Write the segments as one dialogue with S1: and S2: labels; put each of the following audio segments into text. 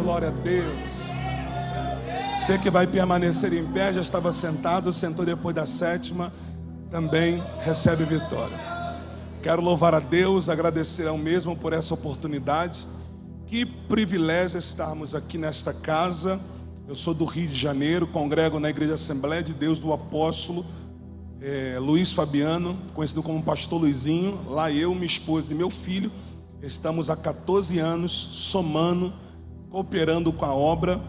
S1: glória a Deus. Você que vai permanecer em pé, já estava sentado, sentou depois da sétima, também recebe vitória. Quero louvar a Deus, agradecer ao mesmo por essa oportunidade. Que privilégio estarmos aqui nesta casa. Eu sou do Rio de Janeiro, congrego na Igreja Assembleia de Deus do Apóstolo Luiz Fabiano, conhecido como Pastor Luizinho. Lá eu, minha esposa e meu filho estamos há 14 anos somando, cooperando com a obra.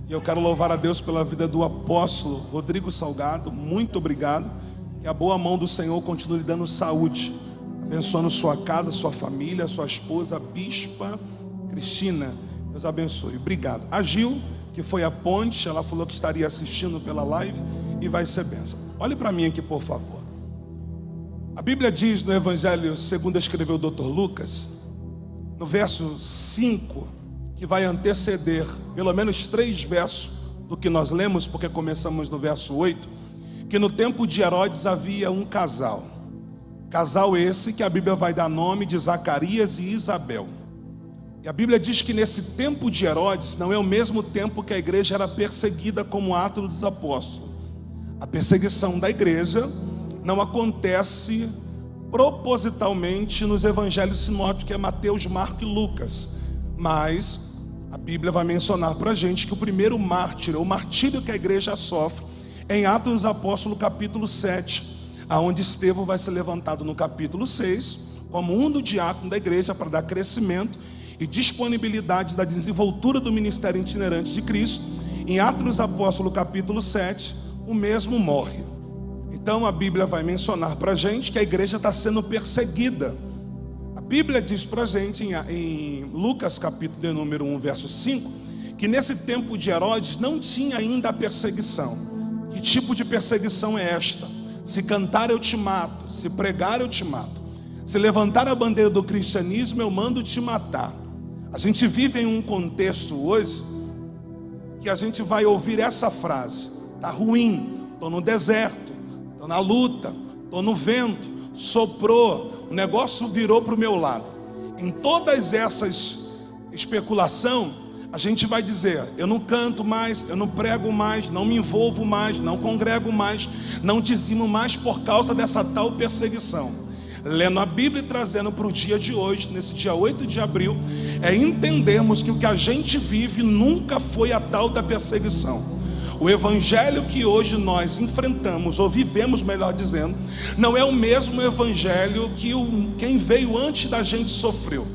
S1: E eu quero louvar a Deus pela vida do apóstolo Rodrigo Salgado. Muito obrigado. Que a boa mão do Senhor continue lhe dando saúde, abençoando sua casa, sua família, sua esposa, a bispa Cristina. Deus abençoe. Obrigado. A Gil, que foi a ponte, ela falou que estaria assistindo pela live e vai ser bênção. Olhe para mim aqui, por favor. A Bíblia diz no Evangelho segundo escreveu o Dr. Lucas, no verso 5, que vai anteceder pelo menos 3 versos do que nós lemos, porque começamos no verso 8, que no tempo de Herodes havia um casal esse que a Bíblia vai dar nome de Zacarias e Isabel. E a Bíblia diz que nesse tempo de Herodes não é o mesmo tempo que a igreja era perseguida como Atos dos Apóstolos. A perseguição da igreja não acontece propositalmente nos evangelhos sinóticos, que é Mateus, Marcos e Lucas. Mas a Bíblia vai mencionar para a gente que o primeiro mártir, o martírio que a igreja sofre, é em Atos dos Apóstolos capítulo 7, aonde Estevão vai ser levantado no capítulo 6, como um do diácono da igreja para dar crescimento e disponibilidade da desenvoltura do ministério itinerante de Cristo. Em Atos dos Apóstolos capítulo 7, o mesmo morre. Então a Bíblia vai mencionar para a gente que a igreja está sendo perseguida. A Bíblia diz para a gente em Lucas capítulo de número 1, verso 5, que nesse tempo de Herodes não tinha ainda a perseguição. Que tipo de perseguição é esta? Se cantar eu te mato, se pregar eu te mato, se levantar a bandeira do cristianismo eu mando te matar. A gente vive em um contexto hoje que a gente vai ouvir essa frase: tá ruim, tô no deserto, tô na luta, tô no vento, soprou, o negócio virou para o meu lado. Em todas essas especulações, a gente vai dizer: eu não canto mais, eu não prego mais, não me envolvo mais, não congrego mais, não dizimo mais por causa dessa tal perseguição. Lendo a Bíblia e trazendo para o dia de hoje, nesse dia 8 de abril, é entendermos que o que a gente vive nunca foi a tal da perseguição. O evangelho que hoje nós enfrentamos, ou vivemos melhor dizendo, não é o mesmo evangelho que quem veio antes da gente sofreu.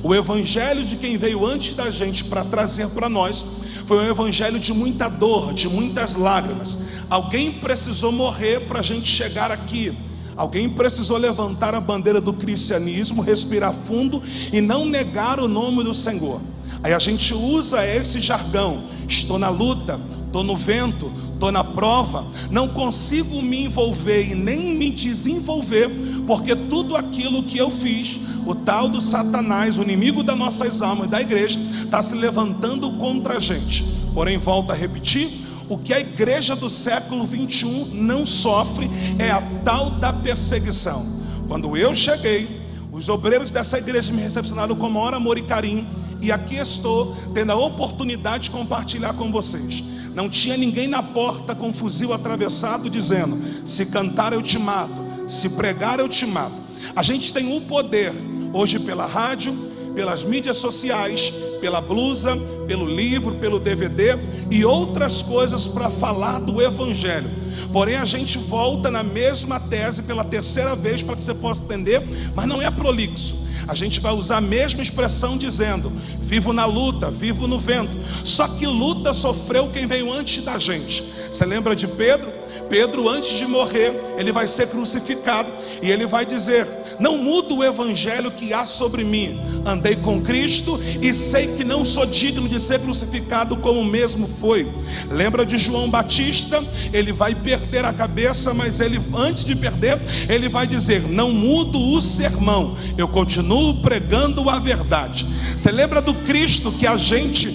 S1: O evangelho de quem veio antes da gente para trazer para nós foi um evangelho de muita dor, de muitas lágrimas. Alguém precisou morrer para a gente chegar aqui. Alguém precisou levantar a bandeira do cristianismo, respirar fundo e não negar o nome do Senhor. Aí a gente usa esse jargão: estou na luta, estou no vento, estou na prova, não consigo me envolver e nem me desenvolver, porque tudo aquilo que eu fiz, o tal do Satanás, o inimigo das nossas almas, da igreja, está se levantando contra a gente. Porém, volto a repetir, o que a igreja do século 21 não sofre é a tal da perseguição. Quando eu cheguei, os obreiros dessa igreja me recepcionaram com maior amor e carinho, e aqui estou tendo a oportunidade de compartilhar com vocês. Não tinha ninguém na porta com um fuzil atravessado dizendo: se cantar eu te mato, se pregar eu te mato. A gente tem o poder hoje pela rádio, pelas mídias sociais, pela blusa, pelo livro, pelo DVD e outras coisas para falar do evangelho. Porém a gente volta na mesma tese pela terceira vez para que você possa entender, mas não é prolixo. A gente vai usar a mesma expressão dizendo: vivo na luta, vivo no vento. Só que luta sofreu quem veio antes da gente. Você lembra de Pedro? Pedro, antes de morrer, ele vai ser crucificado e ele vai dizer: não muda o evangelho que há sobre mim. Andei com Cristo e sei que não sou digno de ser crucificado como mesmo foi. Lembra de João Batista? Ele vai perder a cabeça, mas ele, antes de perder, ele vai dizer: não mudo o sermão, eu continuo pregando a verdade. Você lembra do Cristo que a gente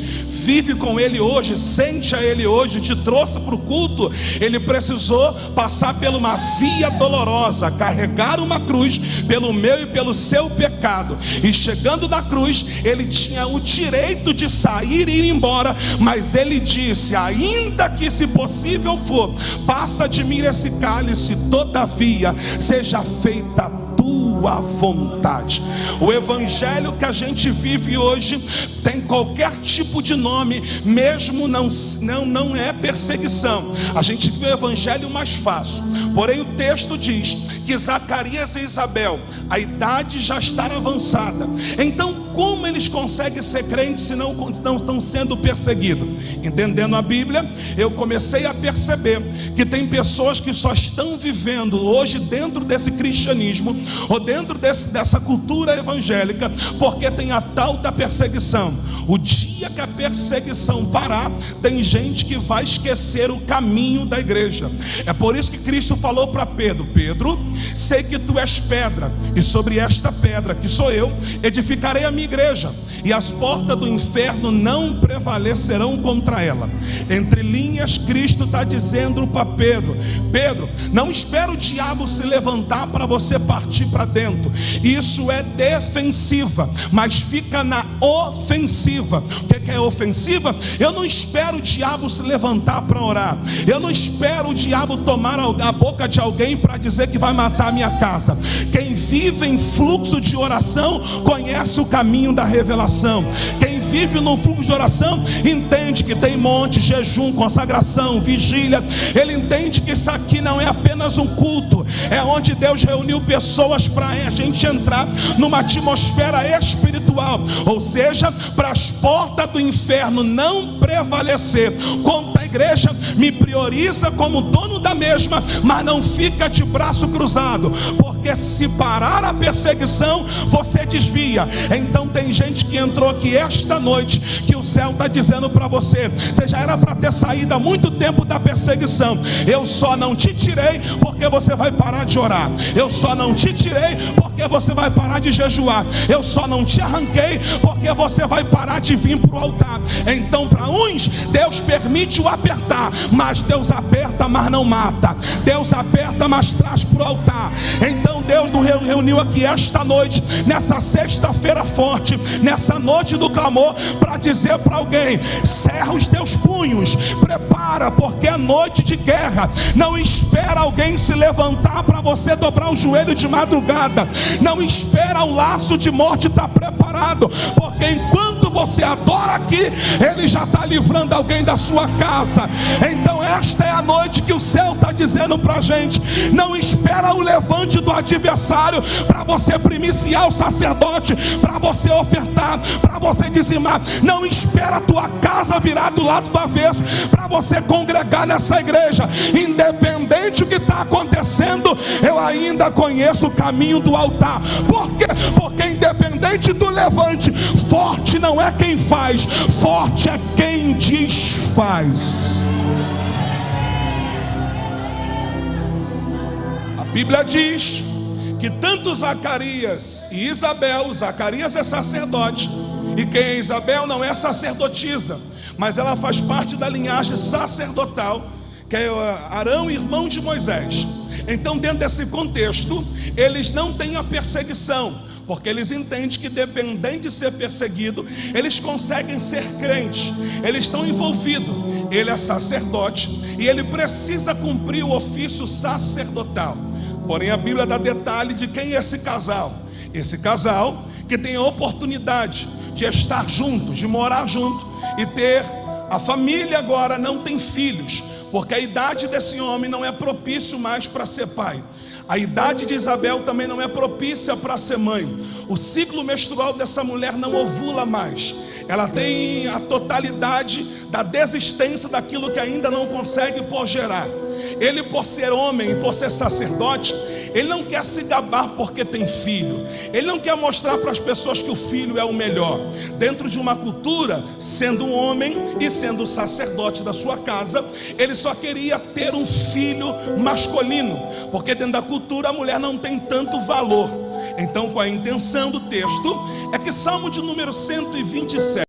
S1: vive com Ele hoje, sente a Ele hoje, te trouxe para o culto, ele precisou passar por uma via dolorosa, carregar uma cruz pelo meu e pelo seu pecado. E chegando na cruz, ele tinha o direito de sair e ir embora, mas ele disse: ainda que se possível for, passa de mim esse cálice, todavia seja feita a tua vontade. O evangelho que a gente vive hoje tem qualquer tipo de nome, mesmo não é perseguição. A gente vê o evangelho mais fácil. Porém o texto diz que Zacarias e Isabel, a idade já está avançada. Então como eles conseguem ser crentes se não estão sendo perseguidos? Entendendo a Bíblia, eu comecei a perceber que tem pessoas que só estão vivendo hoje dentro desse cristianismo, ou dentro dessa cultura evangélica, porque tem a tal da perseguição. O dia que a perseguição parar, tem gente que vai esquecer o caminho da igreja. É por isso que Cristo falou para Pedro: Pedro, sei que tu és pedra, e sobre esta pedra, que sou eu, edificarei a minha igreja, e as portas do inferno não prevalecerão contra ela. Entre linhas, Cristo está dizendo para Pedro: Pedro, não espera o diabo se levantar para você partir para dentro. Isso é defensiva, mas fica na ofensiva. O que é ofensiva? Eu não espero o diabo se levantar para orar. Eu não espero o diabo tomar a boca de alguém para dizer que vai matar a minha casa. Quem vive em fluxo de oração conhece o caminho da revelação. Quem vive no fluxo de oração entende que tem monte, jejum, consagração, vigília. Ele entende que isso aqui não é apenas um culto, é onde Deus reuniu pessoas para a gente entrar numa atmosfera espiritual, ou seja, para as portas do inferno não prevalecer contra a igreja. Me prioriza como dono da mesma, mas não fica de braço cruzado, porque se parar a perseguição, você desvia. Então tem gente que entrou aqui esta noite, que o céu está dizendo para você: você já era para ter saído há muito tempo da perseguição. Eu só não te tirei porque você vai parar de orar. Eu só não te tirei porque você vai parar de jejuar. Eu só não te arranquei porque você vai parar de vir para o altar. Então para uns Deus permite o apertar, mas Deus aperta, mas não mata. Deus aperta, mas traz para o altar. Então Deus nos reuniu aqui esta noite, nessa sexta-feira forte, nessa noite do clamor, para dizer para alguém: cerra os teus punhos, prepara, porque é noite de guerra. Não espera alguém se levantar para você dobrar o joelho de madrugada. Não espera o laço de morte estar preparado, porque enquanto você adora aqui, Ele já está livrando alguém da sua casa. Então esta é a noite que o céu está dizendo para a gente: não espera o levante do adversário para você primiciar o sacerdote, para você ofertar, para você dizimar. Não espera a tua casa virar do lado do avesso para você congregar nessa igreja. Independente do que está acontecendo, eu ainda conheço o caminho do altar. Por quê? Porque independente do levante, forte não é quem faz, forte é quem desfaz. A Bíblia diz que tanto Zacarias e Isabel, Zacarias é sacerdote, e quem é Isabel não é sacerdotisa, mas ela faz parte da linhagem sacerdotal, que é Arão, irmão de Moisés. Então dentro desse contexto, eles não têm a perseguição, porque eles entendem que dependendo de ser perseguido, eles conseguem ser crentes. Eles estão envolvidos. Ele é sacerdote e ele precisa cumprir o ofício sacerdotal. Porém a Bíblia dá detalhe de quem é esse casal. Esse casal que tem a oportunidade de estar juntos, de morar junto e ter a família. Agora não tem filhos, porque a idade desse homem não é propício mais para ser pai. A idade de Isabel também não é propícia para ser mãe. O ciclo menstrual dessa mulher não ovula mais. Ela tem a totalidade da desistência daquilo que ainda não consegue por gerar. Ele, por ser homem e por ser sacerdote, ele não quer se gabar porque tem filho. Ele não quer mostrar para as pessoas que o filho é o melhor. Dentro de uma cultura, sendo um homem e sendo sacerdote da sua casa, ele só queria ter um filho masculino, porque dentro da cultura a mulher não tem tanto valor. Então, com a intenção do texto, é que Salmo de número 127,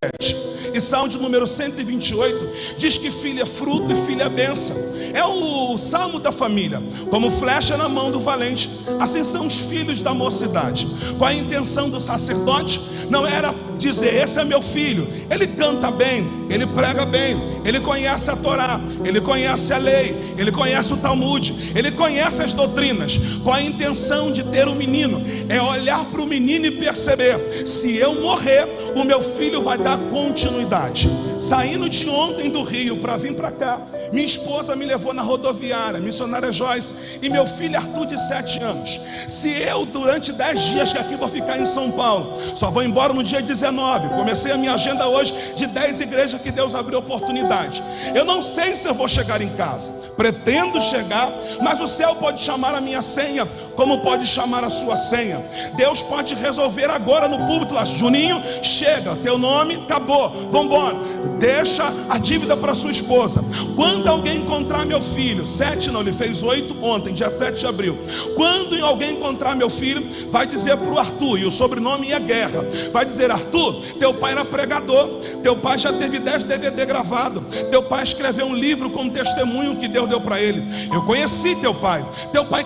S1: E Salmo de número 128 diz que filho é fruto e filho é bênção. É o salmo da família. Como flecha na mão do valente, assim são os filhos da mocidade. Qual a intenção do sacerdote? Não era dizer, esse é meu filho, ele canta bem, ele prega bem, ele conhece a Torá, ele conhece a lei, ele conhece o Talmud, ele conhece as doutrinas. Qual a intenção de ter um menino? É olhar para o menino e perceber, se eu morrer, o meu filho vai dar continuidade. Saindo de ontem do Rio para vir para cá, minha esposa me levou na rodoviária, missionária Joyce, e meu filho Arthur de 7 anos. Se eu durante 10 dias que aqui vou ficar em São Paulo, só vou embora no dia 19, comecei a minha agenda hoje de 10 igrejas que Deus abriu oportunidade. Eu não sei se eu vou chegar em casa, pretendo chegar, mas o céu pode chamar a minha senha, como pode chamar a sua senha. Deus pode resolver agora no púlpito lá, Juninho, chega, teu nome, acabou, vamos embora, deixa a dívida para sua esposa. Quando alguém encontrar meu filho, 7 não, ele fez 8 ontem, dia 7 de abril. Quando alguém encontrar meu filho, vai dizer para o Arthur, e o sobrenome é Guerra, vai dizer, Arthur, teu pai era pregador, teu pai já teve 10 DVD gravado, teu pai escreveu um livro com testemunho que Deus deu para ele. Eu conheci teu pai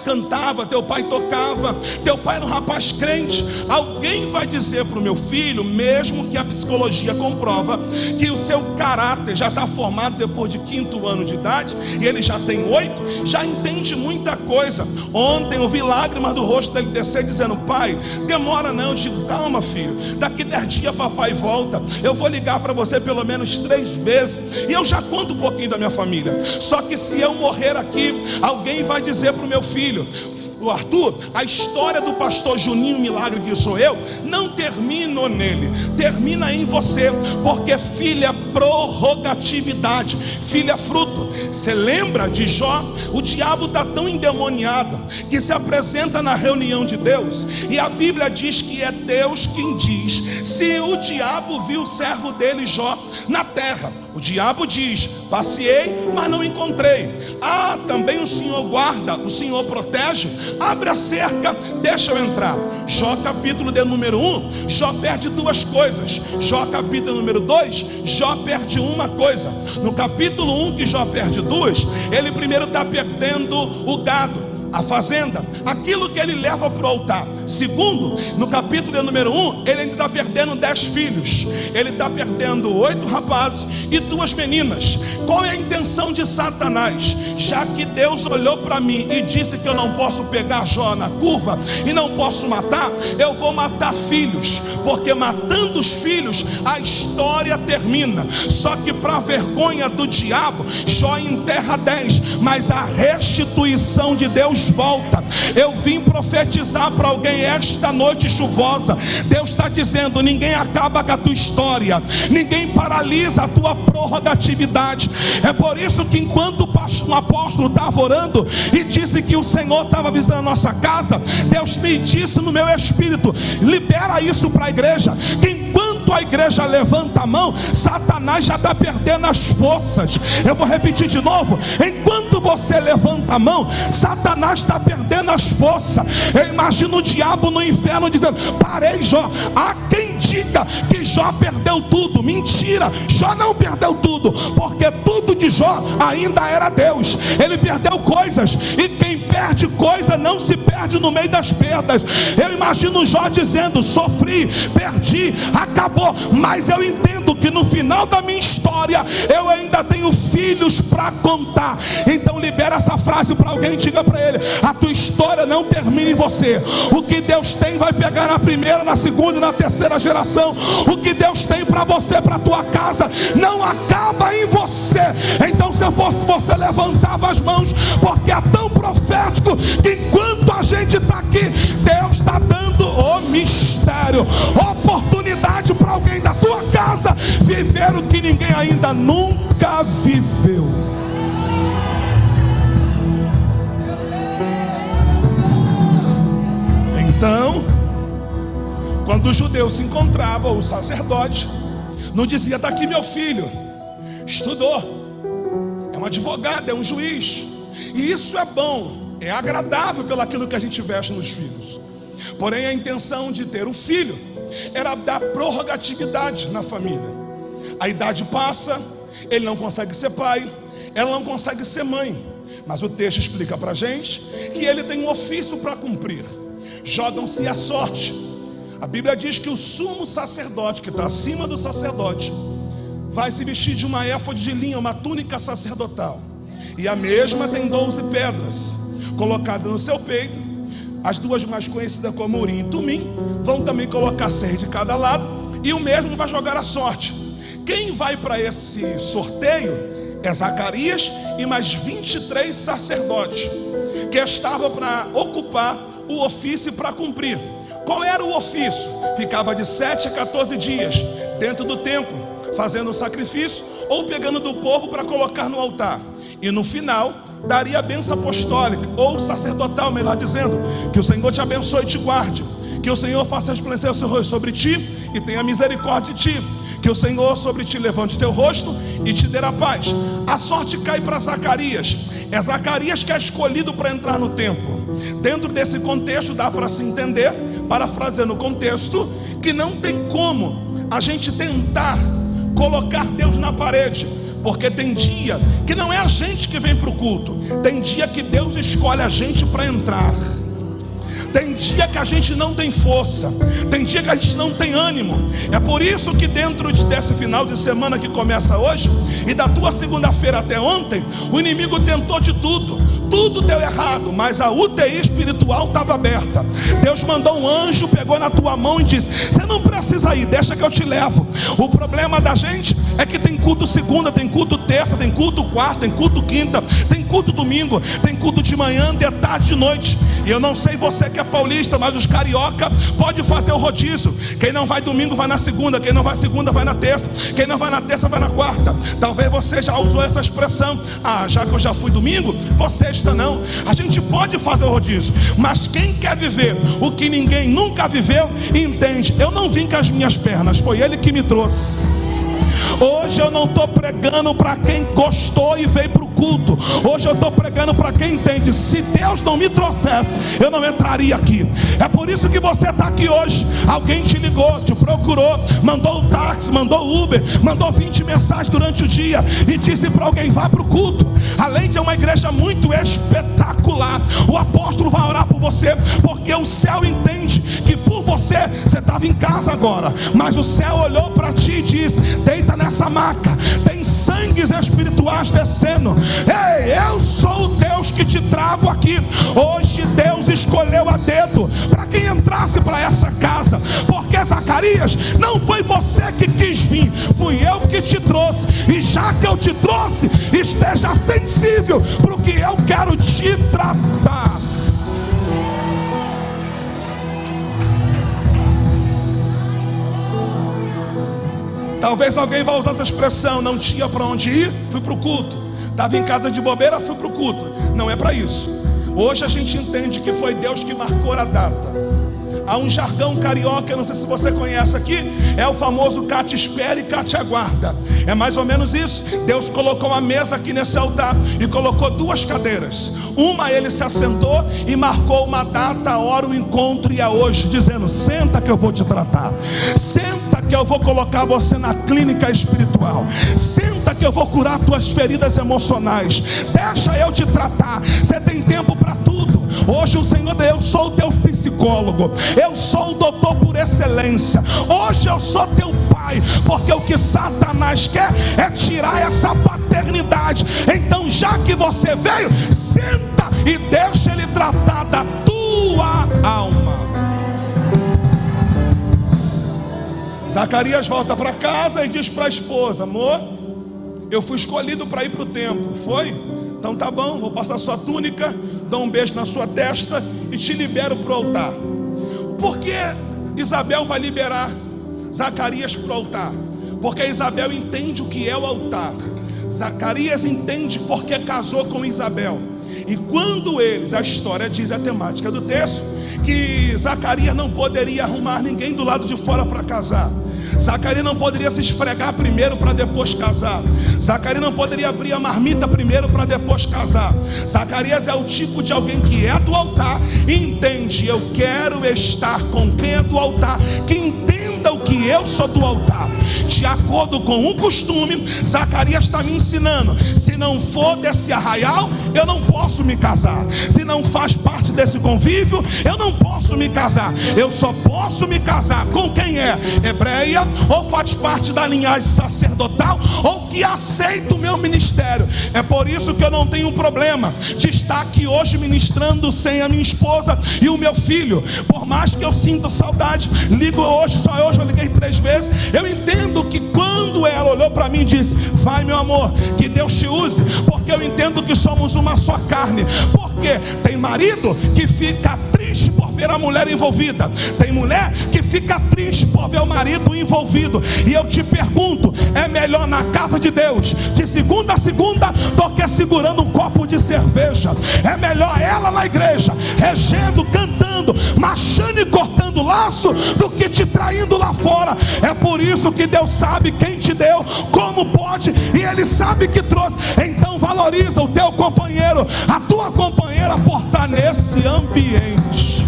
S1: cantava, teu pai tocava, teu pai era um rapaz crente. Alguém vai dizer para o meu filho, mesmo que a psicologia comprova que o seu caráter já está formado depois de 5º ano de idade, e ele já tem 8, já entende muita coisa. Ontem eu vi lágrimas do rosto dele descer dizendo, pai, demora não. Eu digo, calma filho, daqui 10 dias papai volta, eu vou ligar para você pelo menos 3 vezes, e eu já conto um pouquinho da minha família. Só que se eu morrer aqui, alguém vai dizer para o meu filho, o Arthur, a história do pastor Juninho Milagre, que sou eu, não termina nele, termina em você, porque filho é prorrogatividade, filho é fruto. Você lembra de Jó? O diabo está tão endemoniado que se apresenta na reunião de Deus, e a Bíblia diz que é Deus quem diz, se o diabo viu o servo dele Jó na terra, o diabo diz, passeei, mas não encontrei. Ah, também o Senhor guarda, o Senhor protege, abre a cerca, deixa eu entrar. Jó capítulo de número 1, Jó perde 2 coisas. Jó capítulo número 2, Jó perde uma coisa. No capítulo 1 que Jó perde 2, ele primeiro está perdendo o gado, a fazenda, aquilo que ele leva para o altar. Segundo, no capítulo de número 1, ele ainda está perdendo 10 filhos. Ele está perdendo 8 rapazes e 2 meninas. Qual é a intenção de Satanás? Já que Deus olhou para mim e disse que eu não posso pegar Jó na curva e não posso matar, eu vou matar filhos, porque matando os filhos a história termina. Só que para vergonha do diabo, Jó enterra 10, mas a restituição de Deus volta. Eu vim profetizar para alguém esta noite chuvosa. Deus está dizendo, ninguém acaba com a tua história, ninguém paralisa a tua prorrogatividade. É por isso que enquanto o apóstolo estava orando e disse que o Senhor estava visitando a nossa casa, Deus me disse no meu espírito, libera isso para a igreja, que enquanto a igreja levanta a mão, Satanás já está perdendo as forças. Eu vou repetir de novo, enquanto você levanta a mão, Satanás está perdendo as forças. Eu imagino o diabo no inferno dizendo, parei Jó. Há quem diga que Jó perdeu tudo. Mentira, Jó não perdeu tudo, porque tudo de Jó ainda era Deus. Ele perdeu coisas, e quem perde coisa não se perde no meio das perdas. Eu imagino Jó dizendo, sofri, perdi, acabou, mas eu entendo que no final da minha história eu ainda tenho filhos para contar. Então libera essa frase para alguém, diga para ele, a tua história não termina em você. O que Deus tem vai pegar na primeira, na segunda e na terceira geração. O que Deus tem para você, para a tua casa, não acaba em você. Então se eu fosse você, levantava as mãos, porque é tão profético que enquanto a gente está aqui, Deus está dando o mistério, oportunidade para alguém da tua casa viver o que ninguém ainda nunca viveu. Então, quando o judeu se encontrava, o sacerdote não dizia, está aqui meu filho, estudou, é um advogado, é um juiz, e isso é bom, é agradável pelo aquilo que a gente veste nos filhos. Porém a intenção de ter um filho era dar prorrogatividade na família. A idade passa, ele não consegue ser pai, ela não consegue ser mãe. Mas o texto explica para a gente que ele tem um ofício para cumprir. Jogam-se a sorte. A Bíblia diz que o sumo sacerdote, que está acima do sacerdote, vai se vestir de uma éfode de linha, uma túnica sacerdotal. E a mesma tem 12 pedras colocadas no seu peito. As duas mais conhecidas como Urim e Tumim vão também colocar 6 de cada lado. E o mesmo vai jogar a sorte. Quem vai para esse sorteio é Zacarias e mais 23 sacerdotes que estavam para ocupar o ofício para cumprir. Qual era o ofício? Ficava de 7 a 14 dias dentro do templo, fazendo o sacrifício ou pegando do povo para colocar no altar. E no final daria a bênção apostólica ou sacerdotal, melhor dizendo, que o Senhor te abençoe e te guarde, que o Senhor faça resplandecer o seu rosto sobre ti e tenha misericórdia de ti, que o Senhor sobre ti levante teu rosto e te dê a paz. A sorte cai para Zacarias. É Zacarias que é escolhido para entrar no templo. Dentro desse contexto dá para se entender, parafraseando o contexto, que não tem como a gente tentar colocar Deus na parede, porque tem dia que não é a gente que vem para o culto, tem dia que Deus escolhe a gente para entrar. Tem dia que a gente não tem força, tem dia que a gente não tem ânimo. É por isso que dentro desse final de semana que começa hoje, e da tua segunda-feira até ontem, o inimigo tentou de tudo. Tudo deu errado, mas a UTI espiritual estava aberta. Deus mandou um anjo, pegou na tua mão e disse: você não precisa ir, deixa que eu te levo. O problema da gente é que tem culto segunda, tem culto terça, tem culto quarta, tem culto quinta, tem culto domingo, tem culto de manhã, de tarde, de noite. E eu não sei você que é paulista, mas os carioca pode fazer o rodízio. Quem não vai domingo vai na segunda, quem não vai segunda vai na terça, quem não vai na terça vai na quarta. Talvez você já usou essa expressão: ah, já que eu já fui domingo, você não. A gente pode fazer o rodízio, mas quem quer viver o que ninguém nunca viveu, entende: eu não vim com as minhas pernas, foi Ele que me trouxe. Hoje eu não estou pregando para quem gostou e veio para o culto. Hoje eu estou pregando para quem entende: se Deus não me trouxesse, eu não entraria aqui. É por isso que você está aqui hoje. Alguém te ligou, te procurou, mandou o táxi, mandou o Uber, mandou 20 mensagens durante o dia e disse para alguém: vá para o culto. Além de uma igreja muito espetacular, o apóstolo vai orar por você, porque o céu entende que por você estava em casa agora, mas o céu olhou para ti e disse: deita nessa maca, tem sangues espirituais descendo. Ei, eu sou o Deus que te trago aqui. Hoje Deus escolheu a dedo para quem entrasse para essa casa, porque Zacarias, não foi você que quis vir, fui eu que te trouxe. E já que eu te trouxe, esteja sensível para o que eu quero te tratar. Talvez alguém vá usar essa expressão: não tinha para onde ir, fui para o culto. Estava em casa de bobeira, fui para o culto. Não é para isso. Hoje a gente entende que foi Deus que marcou a data. Há um jargão carioca, eu não sei se você conhece aqui, é o famoso cá te espera e cá te aguarda. É mais ou menos isso. Deus colocou uma mesa aqui nesse altar e colocou 2 cadeiras. Uma ele se assentou e marcou uma data, a hora, o encontro, e é hoje, dizendo: senta que eu vou te tratar. Senta que eu vou colocar você na clínica espiritual. Senta que eu vou curar tuas feridas emocionais. Deixa eu te tratar. Você tem tempo para tudo. Hoje o Senhor, eu sou o teu psicólogo, eu sou o doutor por excelência. Hoje eu sou teu pai, porque o que Satanás quer é tirar essa paternidade. Então, já que você veio, senta e deixa ele tratar da tua alma. Zacarias volta para casa e diz para a esposa: amor, eu fui escolhido para ir para o templo. Foi? Então tá bom, vou passar sua túnica, dou um beijo na sua testa e te libero para o altar. Por que Isabel vai liberar Zacarias para o altar? Porque Isabel entende o que é o altar. Zacarias entende porque casou com Isabel. E quando eles, a história diz, a temática do texto, que Zacarias não poderia arrumar ninguém do lado de fora para casar. Zacarias não poderia se esfregar primeiro para depois casar. Zacarias não poderia abrir a marmita primeiro para depois casar. Zacarias é o tipo de alguém que é do altar e entende: eu quero estar com quem é do altar, que entende entenda o que eu sou do altar. De acordo com o costume, Zacarias está me ensinando: se não for desse arraial, eu não posso me casar. Se não faz parte desse convívio, eu não posso me casar. Eu só posso me casar com quem é hebreia, ou faz parte da linhagem sacerdotal, ou que aceita o meu ministério. É por isso que eu não tenho problema de estar aqui hoje ministrando sem a minha esposa e o meu filho. Por mais que eu sinta saudade, ligo hoje, só hoje eu liguei 3 vezes. Eu entendo que quando ela olhou para mim e disse: vai, meu amor, que Deus te use, porque eu entendo que somos uma só carne. Porque tem marido que fica triste por ver a mulher envolvida, tem mulher que fica triste por ver o marido envolvido. E eu te pergunto: é melhor na casa de Deus, de segunda a segunda, do que segurando um copo de cerveja? É melhor ela na igreja, regendo, cantando, marchando e cortando laço, do que te traindo lá fora. É por isso que Deus sabe quem te deu, como pode, e Ele sabe que trouxe. Então valoriza o teu companheiro, a tua companheira, por estar nesse ambiente.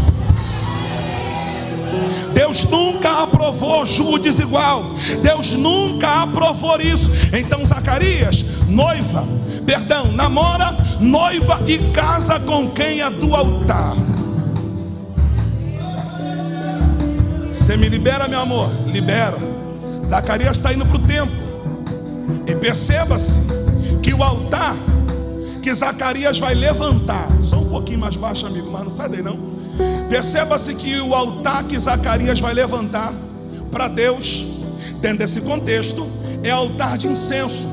S1: Deus nunca aprovou julgo desigual. Deus nunca aprovou isso. Então Zacarias, namora, noiva e casa com quem é do altar. Você me libera, meu amor? Libera. Zacarias está indo para o templo. E perceba-se que o altar que Zacarias vai levantar, só um pouquinho mais baixo, amigo, mas não sai daí não. Perceba-se que o altar que Zacarias vai levantar para Deus, dentro desse contexto, é altar de incenso.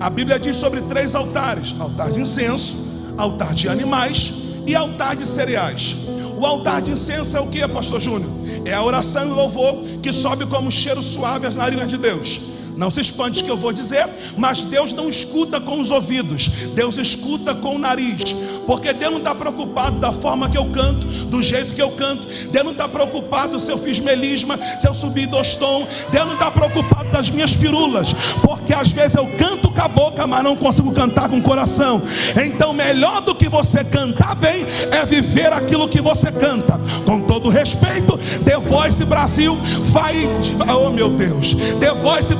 S1: A Bíblia diz sobre 3 altares: altar de incenso, altar de animais e altar de cereais. O altar de incenso é o que, pastor Júnior? É a oração e o louvor que sobe como cheiro suave às narinas de Deus. Não se espante o que eu vou dizer, mas Deus não escuta com os ouvidos, Deus escuta com o nariz. Porque Deus não está preocupado da forma que eu canto, do jeito que eu canto. Deus não está preocupado se eu fiz melisma, se eu subi 2 tons. Deus não está preocupado das minhas firulas, porque às vezes eu canto com a boca, mas não consigo cantar com o coração. Então melhor do que você cantar bem é viver aquilo que você canta. Com todo respeito, The Voice Brasil vai, oh meu Deus, The Voice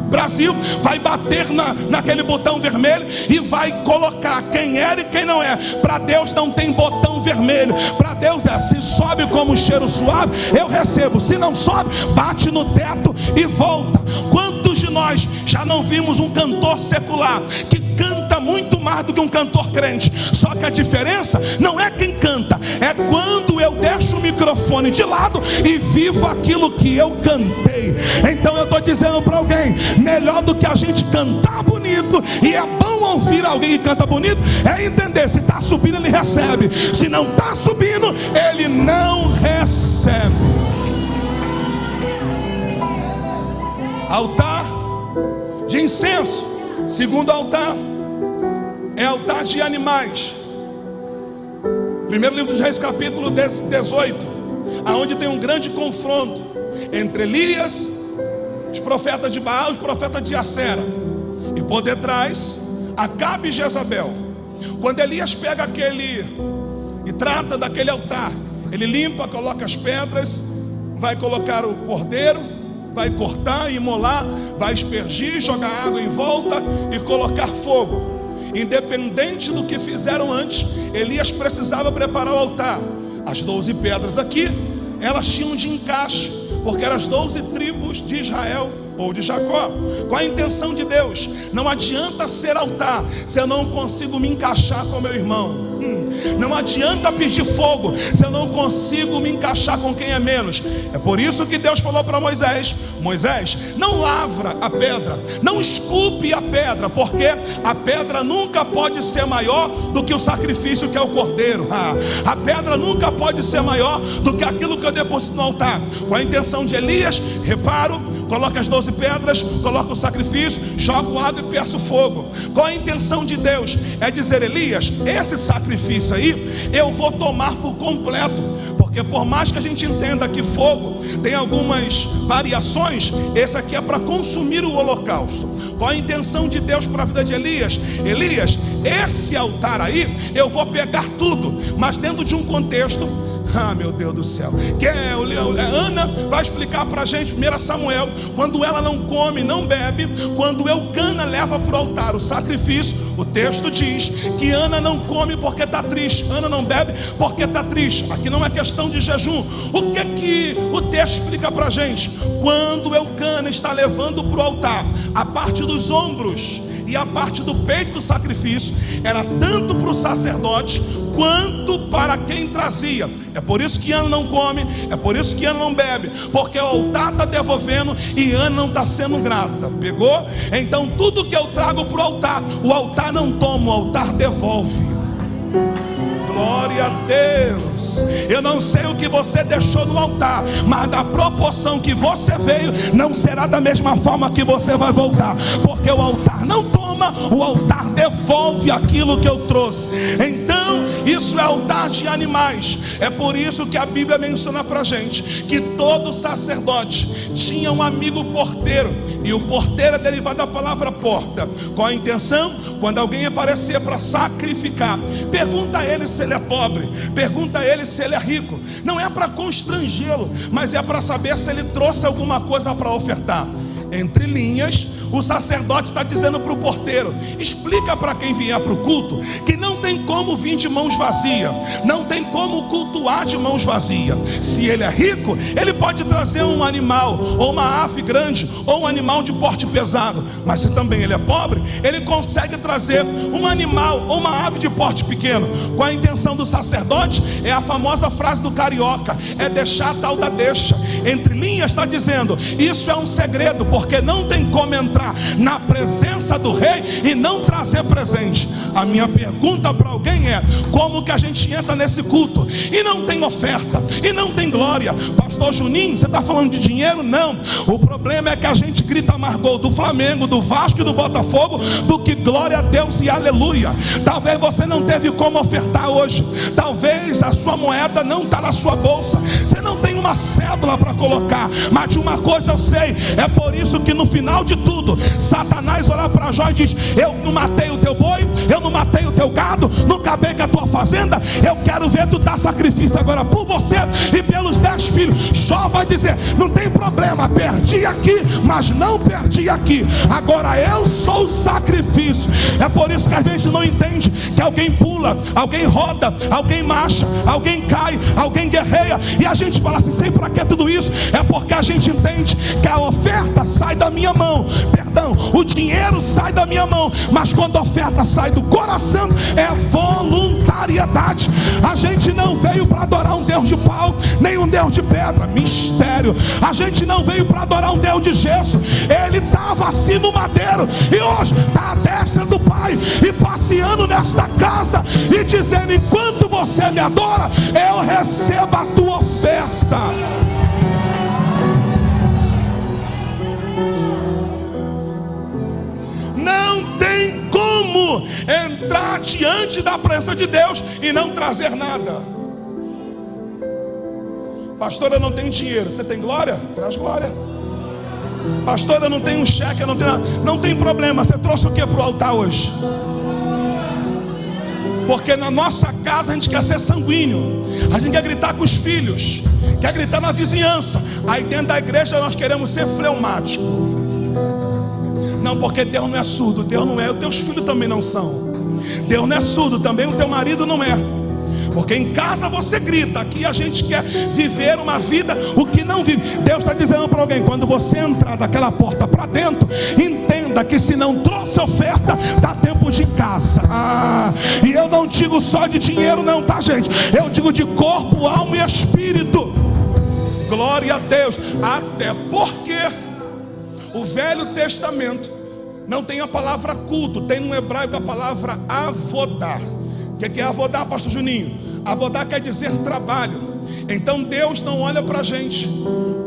S1: Brasil vai bater naquele botão vermelho e vai colocar quem era e quem não é. Para Deus não tem botão vermelho. Para Deus é: se sobe como cheiro suave, eu recebo. Se não sobe, bate no teto e volta. Quantos de nós já não vimos um cantor secular que canta muito mais do que um cantor crente? Só que a diferença não é quem canta, é quando eu deixo o microfone de lado e vivo aquilo que eu cantei. Então eu estou dizendo para alguém: melhor do que a gente cantar bonito, e é bom ouvir alguém que canta bonito, é entender: se está subindo, ele recebe. Se não está subindo, ele não recebe. Altar de incenso. Segundo altar é altar de animais. Primeiro livro dos Reis, capítulo 18, aonde tem um grande confronto entre Elias, os profetas de Baal e os profetas de Acera, e por detrás Acabe e Jezabel. Quando Elias pega aquele e trata daquele altar, ele limpa, coloca as pedras, vai colocar o cordeiro, vai cortar, imolar, vai aspergir, jogar água em volta e colocar fogo. Independente do que fizeram antes, Elias precisava preparar o altar. As 12 pedras aqui, elas tinham de encaixe, porque eram as 12 tribos de Israel ou de Jacó. Qual a intenção de Deus? Não adianta ser altar se eu não consigo me encaixar com meu irmão. Não adianta pedir fogo se eu não consigo me encaixar com quem é menos. É por isso que Deus falou para Moisés: Moisés, não lavra a pedra, não esculpe a pedra, porque a pedra nunca pode ser maior do que o sacrifício que é o cordeiro. A pedra nunca pode ser maior do que aquilo que eu deposito no altar. Qual a intenção de Elias? Reparo, coloca as 12 pedras, coloca o sacrifício, joga o água e peço fogo. Qual a intenção de Deus? É dizer: Elias, esse sacrifício aí eu vou tomar por completo, porque por mais que a gente entenda que fogo tem algumas variações, esse aqui é para consumir o holocausto. Qual a intenção de Deus para a vida de Elias? Elias, esse altar aí eu vou pegar tudo, mas dentro de um contexto Ah, meu Deus do céu. Ana vai explicar para a gente, 1 Samuel, quando ela não come, não bebe, quando Eucana leva para o altar o sacrifício, o texto diz que Ana não come porque está triste, Ana não bebe porque está triste. Aqui não é questão de jejum. O que o texto explica para a gente? Quando Eucana está levando para o altar a parte dos ombros e a parte do peito do sacrifício, era tanto para o sacerdote quanto para quem trazia. É por isso que Ana não come, é por isso que Ana não bebe, porque o altar está devolvendo e Ana não está sendo grata. Pegou? Então tudo que eu trago para o altar não toma, o altar devolve. Glória a Deus. Eu não sei o que você deixou no altar, mas da proporção que você veio, não será da mesma forma que você vai voltar, porque o altar não toma, o altar devolve aquilo que eu trouxe. Então isso é altar de animais. É por isso que a Bíblia menciona pra gente que todo sacerdote tinha um amigo porteiro, e o porteiro é derivado da palavra porta. Qual a intenção? Quando alguém aparecer para sacrificar, pergunta a ele se ele é pobre, pergunta a ele se ele é rico. Não é para constrangê-lo, mas é para saber se ele trouxe alguma coisa para ofertar. Entre linhas, o sacerdote está dizendo para o porteiro: explica para quem vier para o culto que não tem como vir de mãos vazias, não tem como cultuar de mãos vazias. Se ele é rico, ele pode trazer um animal, ou uma ave grande, ou um animal de porte pesado. Mas se também ele é pobre, ele consegue trazer um animal ou uma ave de porte pequeno. Qual a intenção do sacerdote? É a famosa frase do carioca: é deixar a tal da deixa. Entre linhas está dizendo: isso é um segredo, porque não tem como entrar na presença do rei e não trazer presente. A minha pergunta para alguém é: como que a gente entra nesse culto e não tem oferta, e não tem glória? Pastor Juninho, você está falando de dinheiro? Não. O problema é que a gente grita mais gol do Flamengo, do Vasco e do Botafogo do que glória a Deus e aleluia. Talvez você não teve como ofertar hoje, talvez a sua moeda não está na sua bolsa, você não tem uma cédula para colocar, mas de uma coisa eu sei: é por isso que no final de tudo, Satanás olha para Jó e diz: eu não matei o teu boi, eu não matei o teu gado, não acabei com a tua fazenda, eu quero ver tu dar sacrifício agora por você e pelos 10 filhos. Jó vai dizer: não tem problema, perdi aqui, mas não perdi aqui, agora eu sou o sacrifício. É por isso que a gente não entende que alguém pula, alguém roda, alguém marcha, alguém cai, alguém guerreia, e a gente fala assim: sei para que tudo isso? É porque a gente entende que a oferta sai da minha mão, perdão, o dinheiro sai da minha mão, mas quando a oferta sai do coração, é voluntariedade. A gente não veio para adorar um Deus de pau, nem um Deus de pedra, mistério. A gente não veio para adorar um Deus de gesso, ele estava assim no madeiro, e hoje está à destra do Pai, e passeando nesta casa, e dizendo: enquanto você me adora, eu recebo a tua oferta. Não tem como entrar diante da presença de Deus e não trazer nada. Pastor, eu não tenho dinheiro. Você tem glória? Traz glória. Pastor, eu não tenho um cheque, eu não tenho nada. Não tem problema. Você trouxe o que para o altar hoje? Porque na nossa casa a gente quer ser sanguíneo, a gente quer gritar com os filhos, quer gritar na vizinhança. Aí dentro da igreja nós queremos ser fleumático. Não, porque Deus não é surdo, Deus não é, os teus filhos também não são. Deus não é surdo, também o teu marido não é. Porque em casa você grita, aqui a gente quer viver uma vida, o que não vive. Deus está dizendo para alguém: quando você entrar daquela porta para dentro, entenda que se não trouxe oferta, dá tempo de casa. E eu não digo só de dinheiro não, tá gente? Eu digo de corpo, alma e espírito. Glória a Deus. Até porque o Velho Testamento não tem a palavra culto, tem no hebraico a palavra avodar. O que é avodar, pastor Juninho? Avodar quer dizer trabalho. Então Deus não olha para a gente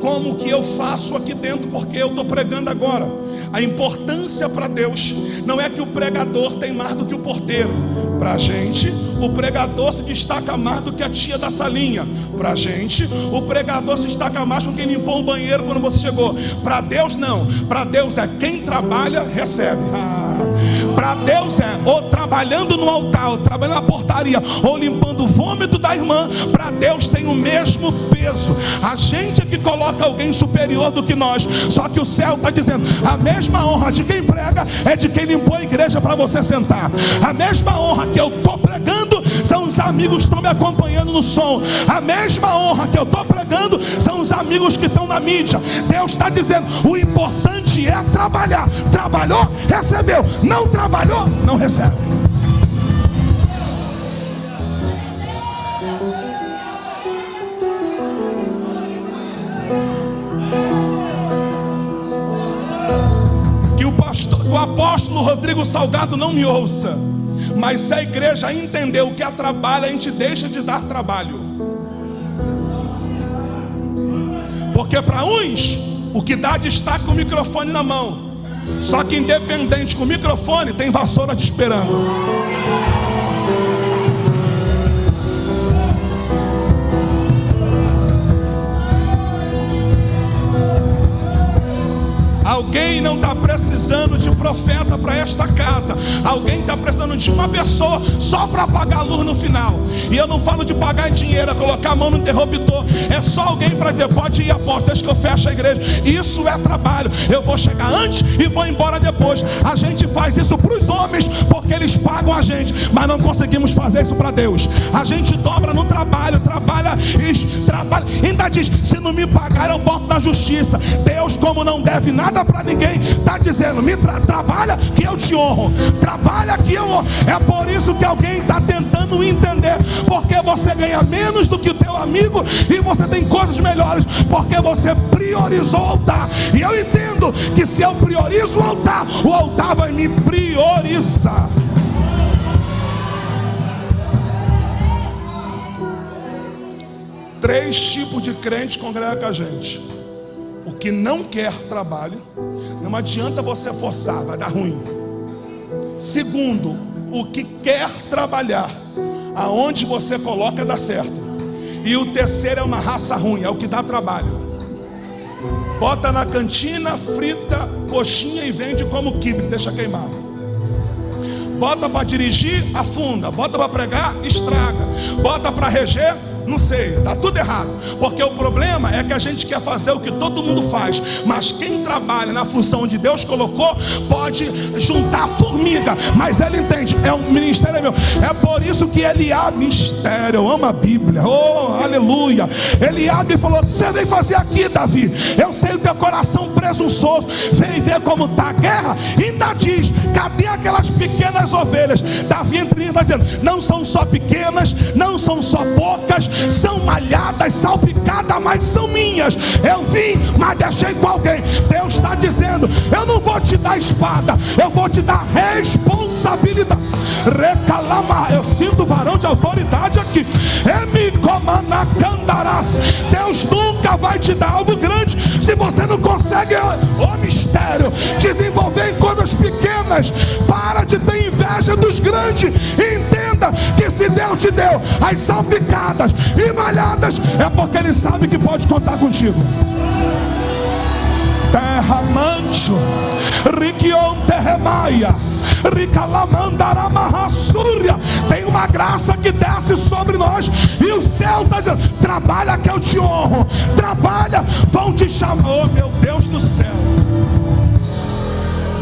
S1: como que eu faço aqui dentro, porque eu estou pregando agora. A importância para Deus não é que o pregador tem mais do que o porteiro. Para a gente, o pregador se destaca mais do que a tia da salinha. Para a gente, o pregador se destaca mais com quem limpou o banheiro quando você chegou. Para Deus não. Para Deus é quem trabalha, recebe. Para Deus é ou trabalhando no altar, ou trabalhando na portaria, ou limpando o vômito da irmã. Para Deus tem o mesmo peso. A gente é que coloca alguém superior do que nós. Só que o céu está dizendo: a mesma honra de quem prega é de quem limpou a igreja para você sentar. A mesma honra que eu estou pregando são os amigos que estão me acompanhando no som. A mesma honra que eu estou pregando são os amigos que estão na mídia. Deus está dizendo: o importante é trabalhar. Trabalhou, recebeu. Não trabalhou, não recebe. Que o apóstolo Rodrigo Salgado não me ouça, mas se a igreja entender o que é trabalho, a gente deixa de dar trabalho. Porque para uns, o que dá destaque com o microfone na mão. Só que independente com o microfone, tem vassoura te esperando. Alguém não está precisando de profeta para esta casa. Alguém está precisando de uma pessoa só para apagar a luz no final. E eu não falo de pagar em dinheiro, é colocar a mão no interruptor. É só alguém para dizer: pode ir à porta, deixa que eu fecho a igreja. Isso é trabalho. Eu vou chegar antes e vou embora depois. A gente faz isso para os homens porque eles pagam a gente, mas não conseguimos fazer isso para Deus. A gente dobra no trabalho, trabalha, ainda diz: se não me pagar eu boto na justiça. Deus, como não deve nada para ninguém, está dizendo: me trabalha que eu te honro. Trabalha que eu honro. É por isso que alguém está tentando entender porque você ganha menos do que o teu amigo e você tem coisas melhores, porque você priorizou o altar. E eu entendo que se eu priorizo o altar vai me priorizar. Três tipos de crente congregam com a gente: o que não quer trabalho, não adianta você forçar, vai dar ruim. Segundo, o que quer trabalhar, aonde você coloca dá certo. E o terceiro é uma raça ruim, é o que dá trabalho. Bota na cantina, frita coxinha e vende como quibe, deixa queimar. Bota para dirigir, afunda. Bota para pregar, estraga. Bota para reger, não sei, dá tudo errado. Porque o problema é que a gente quer fazer o que todo mundo faz, mas quem trabalha na função onde Deus colocou pode juntar formiga, mas ele entende, é um ministério meu. É por isso que Eliabe, mistério, eu amo a Bíblia, oh aleluia. Eliabe falou: você vem fazer aqui, Davi? Eu sei o teu coração presunçoso, vem ver como está a guerra. Ainda diz: cadê aquelas pequenas ovelhas? Davi entre linhas está dizendo: não são só pequenas, não são só poucas, são malhadas, salpicadas, mas são minhas. Eu vim, mas deixei com alguém. Deus está dizendo: eu não vou te dar espada, eu vou te dar responsabilidade. Recalama, eu sinto varão de autoridade aqui. Deus nunca vai te dar algo grande se você não consegue o mistério desenvolver em coisas pequenas. Para de ter inveja dos grandes. Entenda que se Deus te deu as salpicadas e malhadas, é porque Ele sabe que pode contar contigo. Terra mancho, riquion terremaia, ricalamandaramahassúria. Tem uma graça que desce sobre nós e o céu está dizendo: trabalha que eu te honro. Trabalha, vão te chamar, oh meu Deus do céu,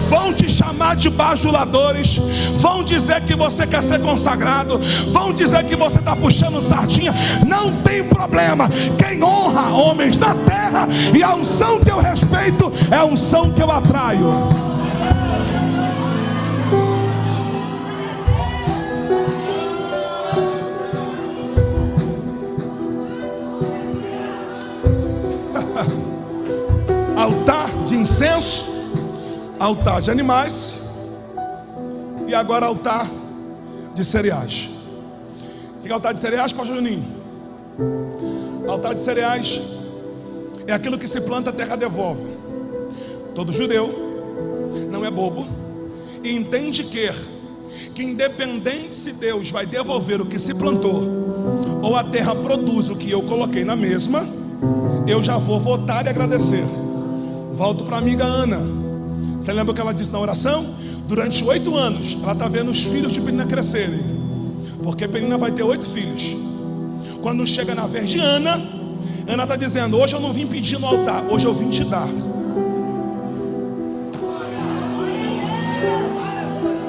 S1: vão te chamar de bajuladores, vão dizer que você quer ser consagrado, vão dizer que você está puxando sardinha. Não tem problema. Quem honra homens na terra, e a unção que eu respeito é a unção que eu atraio. Altar de incenso, altar de animais e agora altar de cereais. O que é altar de cereais, pastor Juninho? Altar de cereais é aquilo que se planta, a terra devolve. Todo judeu não é bobo e entende que independente se Deus vai devolver o que se plantou ou a terra produz o que eu coloquei na mesma, eu já vou votar e agradecer. Volto para a amiga Ana. Você lembra o que ela disse na oração? Durante 8 anos, ela está vendo os filhos de Penina crescerem, porque Penina vai ter 8 filhos. Quando chega na vez de Ana, Ana está dizendo: hoje eu não vim pedir no altar, hoje eu vim te dar.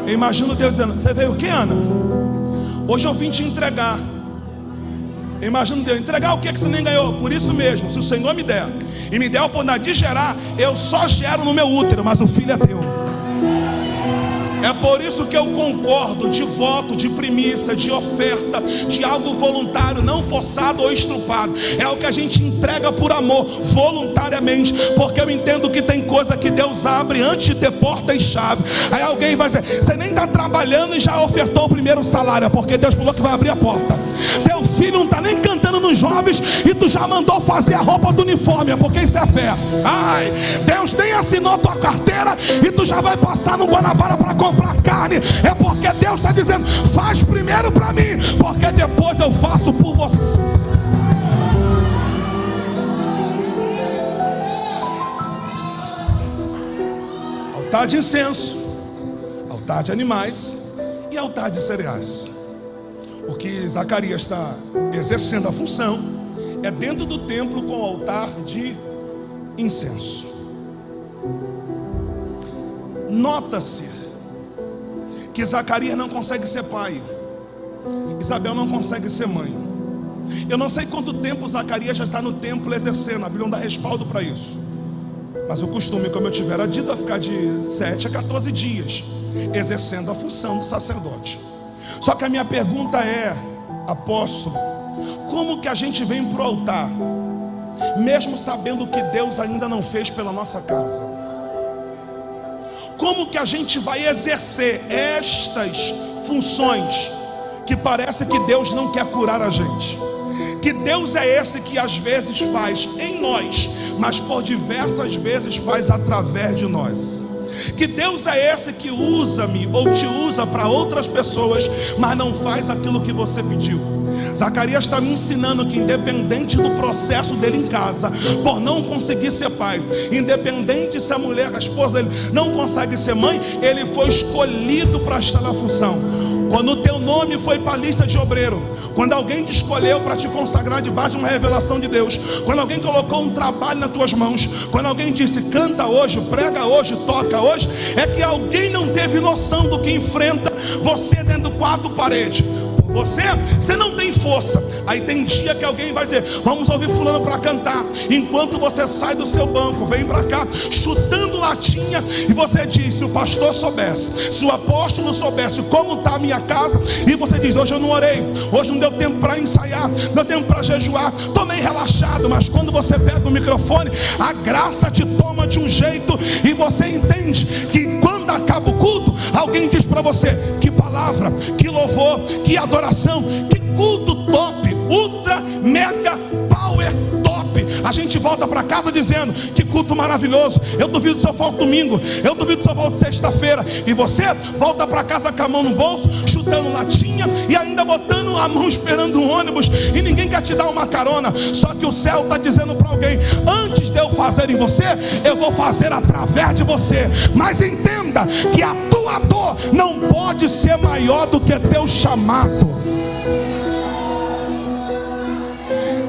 S1: Eu imagino Deus dizendo: você veio o que, Ana? Hoje eu vim te entregar. Eu imagino Deus: entregar o que você nem ganhou? Por isso mesmo, se o Senhor me der, e me der a oportunidade de gerar, eu só gero no meu útero, mas o filho é teu. É por isso que eu concordo de voto, de primícia, de oferta, de algo voluntário, não forçado ou estrupado. É o que a gente entrega por amor, voluntariamente, porque eu entendo que tem coisa que Deus abre antes de ter porta e chave. Aí alguém vai dizer: você nem está trabalhando e já ofertou o primeiro salário, porque Deus falou que vai abrir a porta. Teu filho não está nem cantando nos jovens e tu já mandou fazer a roupa do uniforme, porque isso é fé. Ai, Deus nem assinou tua carteira e tu já vai passar no Guanabara para comprar carne. É porque Deus está dizendo: faz primeiro para mim, porque depois eu faço por você. Altar de incenso, altar de animais e altar de cereais. O que Zacarias está exercendo a função é dentro do templo com o altar de incenso. Nota-se que Zacarias não consegue ser pai, Isabel não consegue ser mãe. Eu não sei quanto tempo Zacarias já está no templo exercendo, a Bíblia não dá respaldo para isso, mas o costume, como eu tivera dito, é ficar de 7 a 14 dias exercendo a função do sacerdote. Só que a minha pergunta é: apóstolo, como que a gente vem para o altar, mesmo sabendo que Deus ainda não fez pela nossa casa? Como que a gente vai exercer estas funções que parece que Deus não quer curar a gente? Que Deus é esse que às vezes faz em nós, mas por diversas vezes faz através de nós. Que Deus é esse que usa-me ou te usa para outras pessoas, mas não faz aquilo que você pediu. Zacarias está me ensinando que independente do processo dele em casa, por não conseguir ser pai, independente se a mulher, a esposa dele não consegue ser mãe, ele foi escolhido para estar na função. Quando o teu nome foi para a lista de obreiro, quando alguém te escolheu para te consagrar debaixo de uma revelação de Deus, quando alguém colocou um trabalho nas tuas mãos, quando alguém disse: canta hoje, prega hoje, toca hoje, é que alguém não teve noção do que enfrenta você dentro do quatro paredes. Você não tem força. Aí tem dia que alguém vai dizer: vamos ouvir fulano para cantar. Enquanto você sai do seu banco, vem para cá chutando latinha, e você diz: se o pastor soubesse, se o apóstolo soubesse como está a minha casa. E você diz: hoje eu não orei, hoje não deu tempo para ensaiar, não deu tempo para jejuar, estou meio relaxado. Mas quando você pega o microfone, a graça te toma de um jeito, e você entende que quando acaba o culto, alguém diz para você: que palavra, que louvor, que adoração, que culto top, ultra, mega, power top. A gente volta para casa dizendo: que culto maravilhoso. Eu duvido se eu volto domingo, eu duvido se eu volto sexta-feira. E você volta para casa com a mão no bolso, chutando latinha e ainda botando a mão esperando um ônibus, e ninguém quer te dar uma carona. Só que o céu está dizendo para alguém: antes de eu fazer em você, eu vou fazer através de você. Mas entenda que a tua dor não pode ser maior do que teu chamado.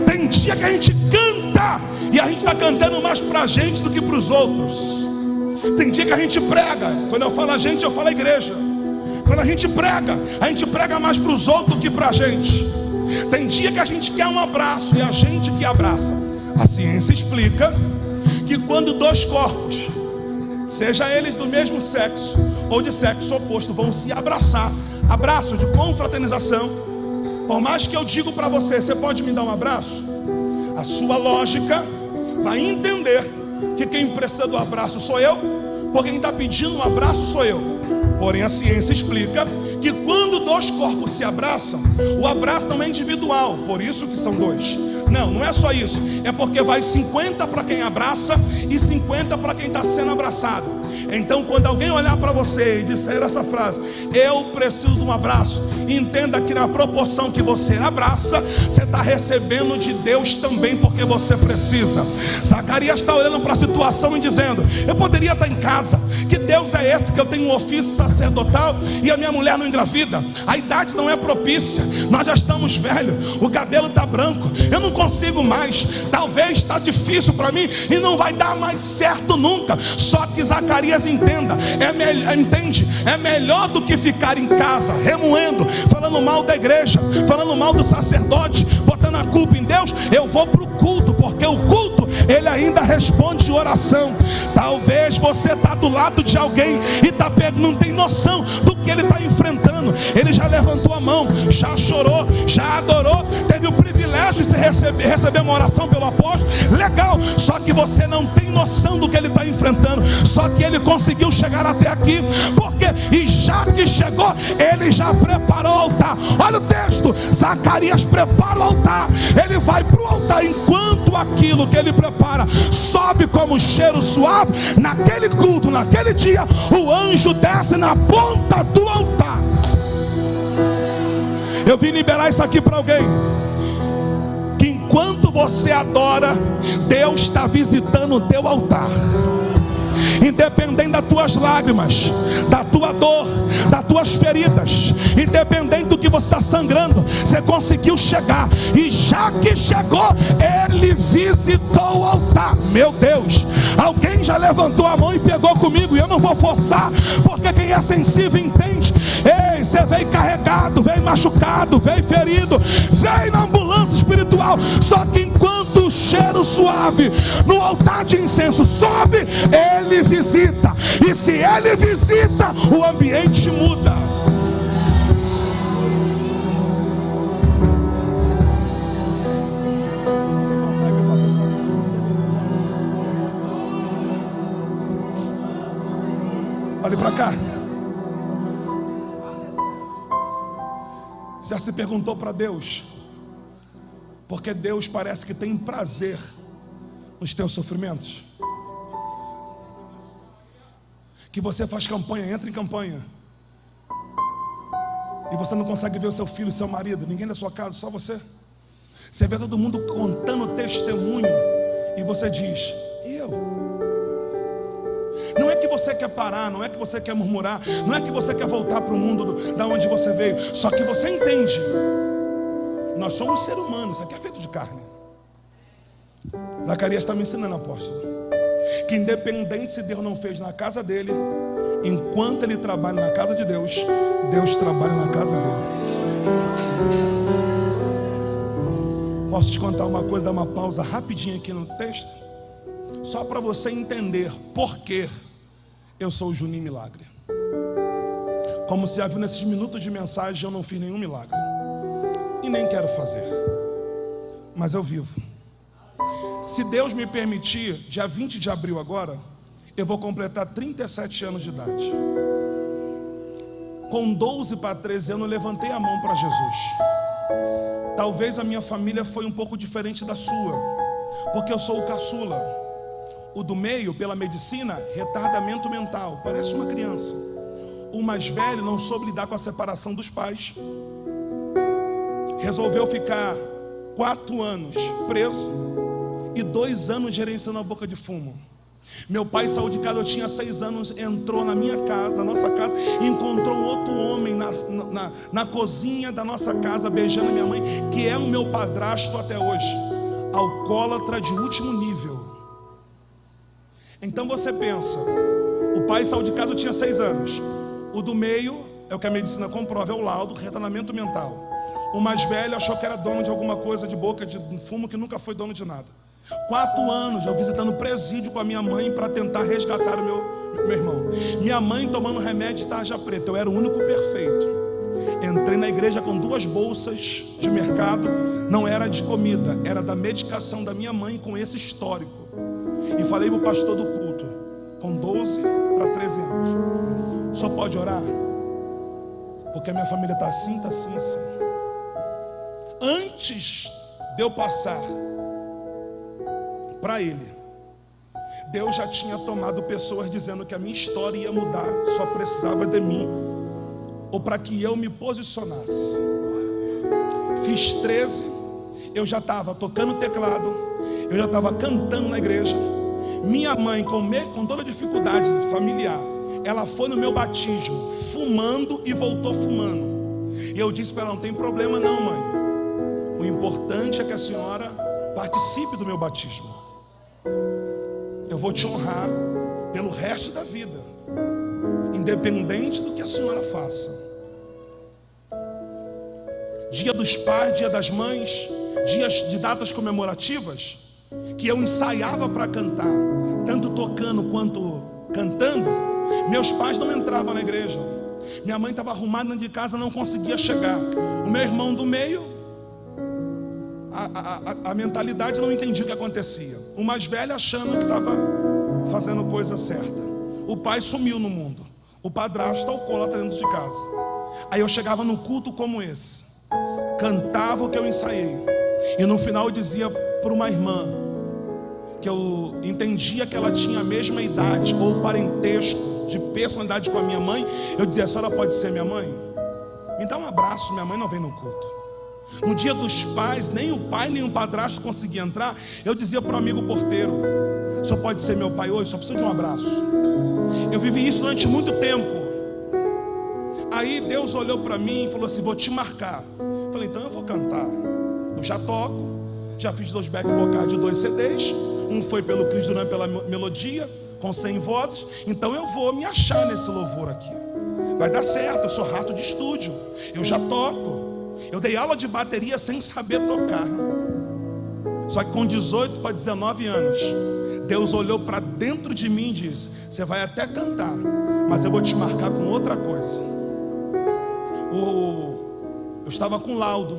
S1: Tem dia que a gente canta e a gente está cantando mais para a gente do que para os outros. Tem dia que a gente prega. Quando eu falo a gente, eu falo a igreja. Quando a gente prega mais para os outros do que para a gente. Tem dia que a gente quer um abraço, é a gente que abraça. A ciência explica que quando dois corpos, seja eles do mesmo sexo ou de sexo oposto, vão se abraçar, abraço de confraternização, por mais que eu digo para você: você pode me dar um abraço? A sua lógica vai entender que quem precisa do abraço sou eu, porque quem está pedindo um abraço sou eu. Porém a ciência explica que quando dois corpos se abraçam, o abraço não é individual, por isso que são dois. Não é só isso, é porque vai 50 para quem abraça e 50 para quem está sendo abraçado. Então quando alguém olhar para você e disser essa frase: eu preciso de um abraço, entenda que na proporção que você abraça, você está recebendo de Deus também, porque você precisa. Zacarias está olhando para a situação e dizendo: eu poderia estar em casa, Que Deus é esse que eu tenho um ofício sacerdotal e a minha mulher não engravida? A idade não é propícia, nós já estamos velhos, o cabelo está branco, eu não consigo mais, talvez está difícil para mim e não vai dar mais certo nunca. Só que Zacarias entende, é melhor do que ficar em casa remoendo, falando mal da igreja, falando mal do sacerdote, botando a culpa em Deus. Eu vou para o culto, porque o culto ele ainda responde de oração. Talvez você está do lado de alguém e não tem noção do que ele está enfrentando. Ele já levantou a mão, já chorou, já adorou, teve o privilégio de receber uma oração pelo apóstolo, legal, só que você não tem noção do que ele está enfrentando. Só que ele conseguiu chegar até aqui, porque e já que chegou, ele já preparou o altar. Olha o texto, Zacarias prepara o altar, ele vai para o altar. Enquanto aquilo que ele prepara sobe como cheiro suave, naquele culto, naquele dia, o anjo desce na ponta do altar. Eu vim liberar isso aqui para alguém, que enquanto você adora, Deus está visitando o teu altar. Independente das tuas lágrimas, da tua dor, das tuas feridas, independente do que você está sangrando, você conseguiu chegar. E já que chegou, ele visitou o altar. Meu Deus, alguém já levantou a mão e pegou comigo, e eu não vou forçar, porque quem é sensível entende. Ei, você veio carregado, veio machucado, veio ferido, veio na ambulância espiritual. Só que enquanto o cheiro suave no altar de incenso sobe, ele visita. E se ele visita, o ambiente muda. Você consegue fazer para mim? Olhe para cá. Já se perguntou para Deus? Porque Deus parece que tem prazer nos teus sofrimentos. Que você faz campanha, entra em campanha, e você não consegue ver o seu filho, o seu marido, ninguém da sua casa, só você. Você vê todo mundo contando testemunho, e você diz: eu? Não é que você quer parar, não é que você quer murmurar, não é que você quer voltar para o mundo da onde você veio. Só que você entende, nós somos seres humanos, isso aqui é feito de carne. Zacarias está me ensinando, apóstolo, que independente se Deus não fez na casa dele, enquanto ele trabalha na casa de Deus, Deus trabalha na casa dele. Posso te contar uma coisa, dar uma pausa rapidinho aqui no texto, só para você entender por que eu sou o Juninho Milagre. Como você já viu nesses minutos de mensagem, eu não fiz nenhum milagre e nem quero fazer, mas eu vivo. Se Deus me permitir, dia 20 de abril agora, eu vou completar 37 anos de idade. Com 12 para 13 anos, eu levantei a mão para Jesus. Talvez a minha família foi um pouco diferente da sua, porque eu sou o caçula. O do meio, pela medicina, retardamento mental, parece uma criança. O mais velho não soube lidar com a separação dos pais. Resolveu ficar 4 anos preso e 2 anos gerenciando a boca de fumo. Meu pai saiu de casa, eu tinha 6 anos, entrou na minha casa, na nossa casa, e encontrou um outro homem na cozinha da nossa casa, beijando a minha mãe, que é o meu padrasto até hoje. Alcoólatra de último nível. Então você pensa, o pai saiu de casa, eu tinha 6 anos. O do meio, é o que a medicina comprova, é o laudo, retardamento mental. O mais velho achou que era dono de alguma coisa de boca de fumo, que nunca foi dono de nada. 4 anos eu visitando presídio com a minha mãe para tentar resgatar o meu irmão. Minha mãe tomando remédio de tarja preta. Eu era o único perfeito. Entrei na igreja com 2 bolsas de mercado. Não era de comida, era da medicação da minha mãe, com esse histórico. E falei para o pastor do culto, com 12 para 13 anos: só pode orar? Porque a minha família está assim, está assim, assim. Antes de eu passar para ele, Deus já tinha tomado pessoas dizendo que a minha história ia mudar, só precisava de mim, ou para que eu me posicionasse. Fiz 13, eu já estava tocando teclado, eu já estava cantando na igreja. Minha mãe, com toda a dificuldade familiar, Ela foi no meu batismo fumando e voltou fumando. E eu disse para ela: não tem problema não, mãe. O importante é que a senhora participe do meu batismo. Eu vou te honrar pelo resto da vida, independente do que a senhora faça. Dia dos pais, dia das mães, dias de datas comemorativas, que eu ensaiava para cantar, tanto tocando quanto cantando, meus pais não entravam na igreja. Minha mãe estava arrumada dentro de casa, não conseguia chegar. O meu irmão do meio, a mentalidade não entendia o que acontecia. O mais velho achando que estava fazendo coisa certa. O pai sumiu no mundo. O padrasto alcoólatra dentro de casa. Aí eu chegava num culto como esse, cantava o que eu ensaiei, e no final eu dizia para uma irmã que eu entendia que ela tinha a mesma idade ou parentesco de personalidade com a minha mãe. Eu dizia: a senhora pode ser minha mãe? Me dá um abraço, minha mãe não vem no culto. No dia dos pais, nem o pai nem o padrasto conseguia entrar. Eu dizia para o amigo porteiro: o senhor pode ser meu pai hoje? Só preciso de um abraço. Eu vivi isso durante muito tempo. Aí Deus olhou para mim e falou assim: vou te marcar. Eu falei: então eu vou cantar. Eu já toco, já fiz 2 back vocais de 2 CDs. Um foi pelo Cris Duran, pela melodia, com 100 vozes. Então eu vou me achar nesse louvor aqui. Vai dar certo, eu sou rato de estúdio. Eu já toco. Eu dei aula de bateria sem saber tocar. Só que com 18 para 19 anos, Deus olhou para dentro de mim e disse: você vai até cantar, mas eu vou te marcar com outra coisa. Eu estava com laudo,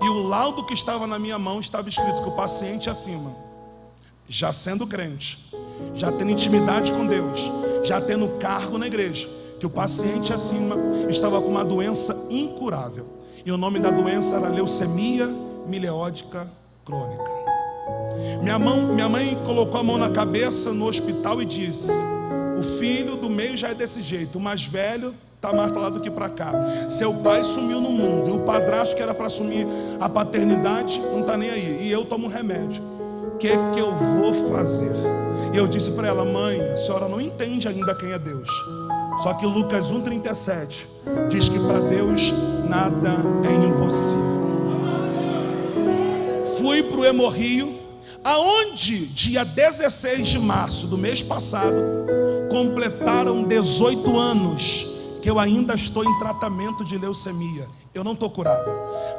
S1: e o laudo que estava na minha mão estava escrito que o paciente acima, já sendo crente, já tendo intimidade com Deus, já tendo cargo na igreja, que o paciente acima estava com uma doença incurável. E o nome da doença era leucemia mieloide crônica. Minha mãe colocou a mão na cabeça no hospital e disse: o filho do meio já é desse jeito, o mais velho está mais para lá do que para cá. Seu pai sumiu no mundo, e o padrasto que era para assumir a paternidade não está nem aí, e eu tomo um remédio. O que eu vou fazer? E eu disse para ela: mãe, a senhora não entende ainda quem é Deus. Só que Lucas 1,37 diz que para Deus nada é impossível. Fui para o Hemorrio, aonde dia 16 de março do mês passado completaram 18 anos que eu ainda estou em tratamento de leucemia. Eu não estou curado.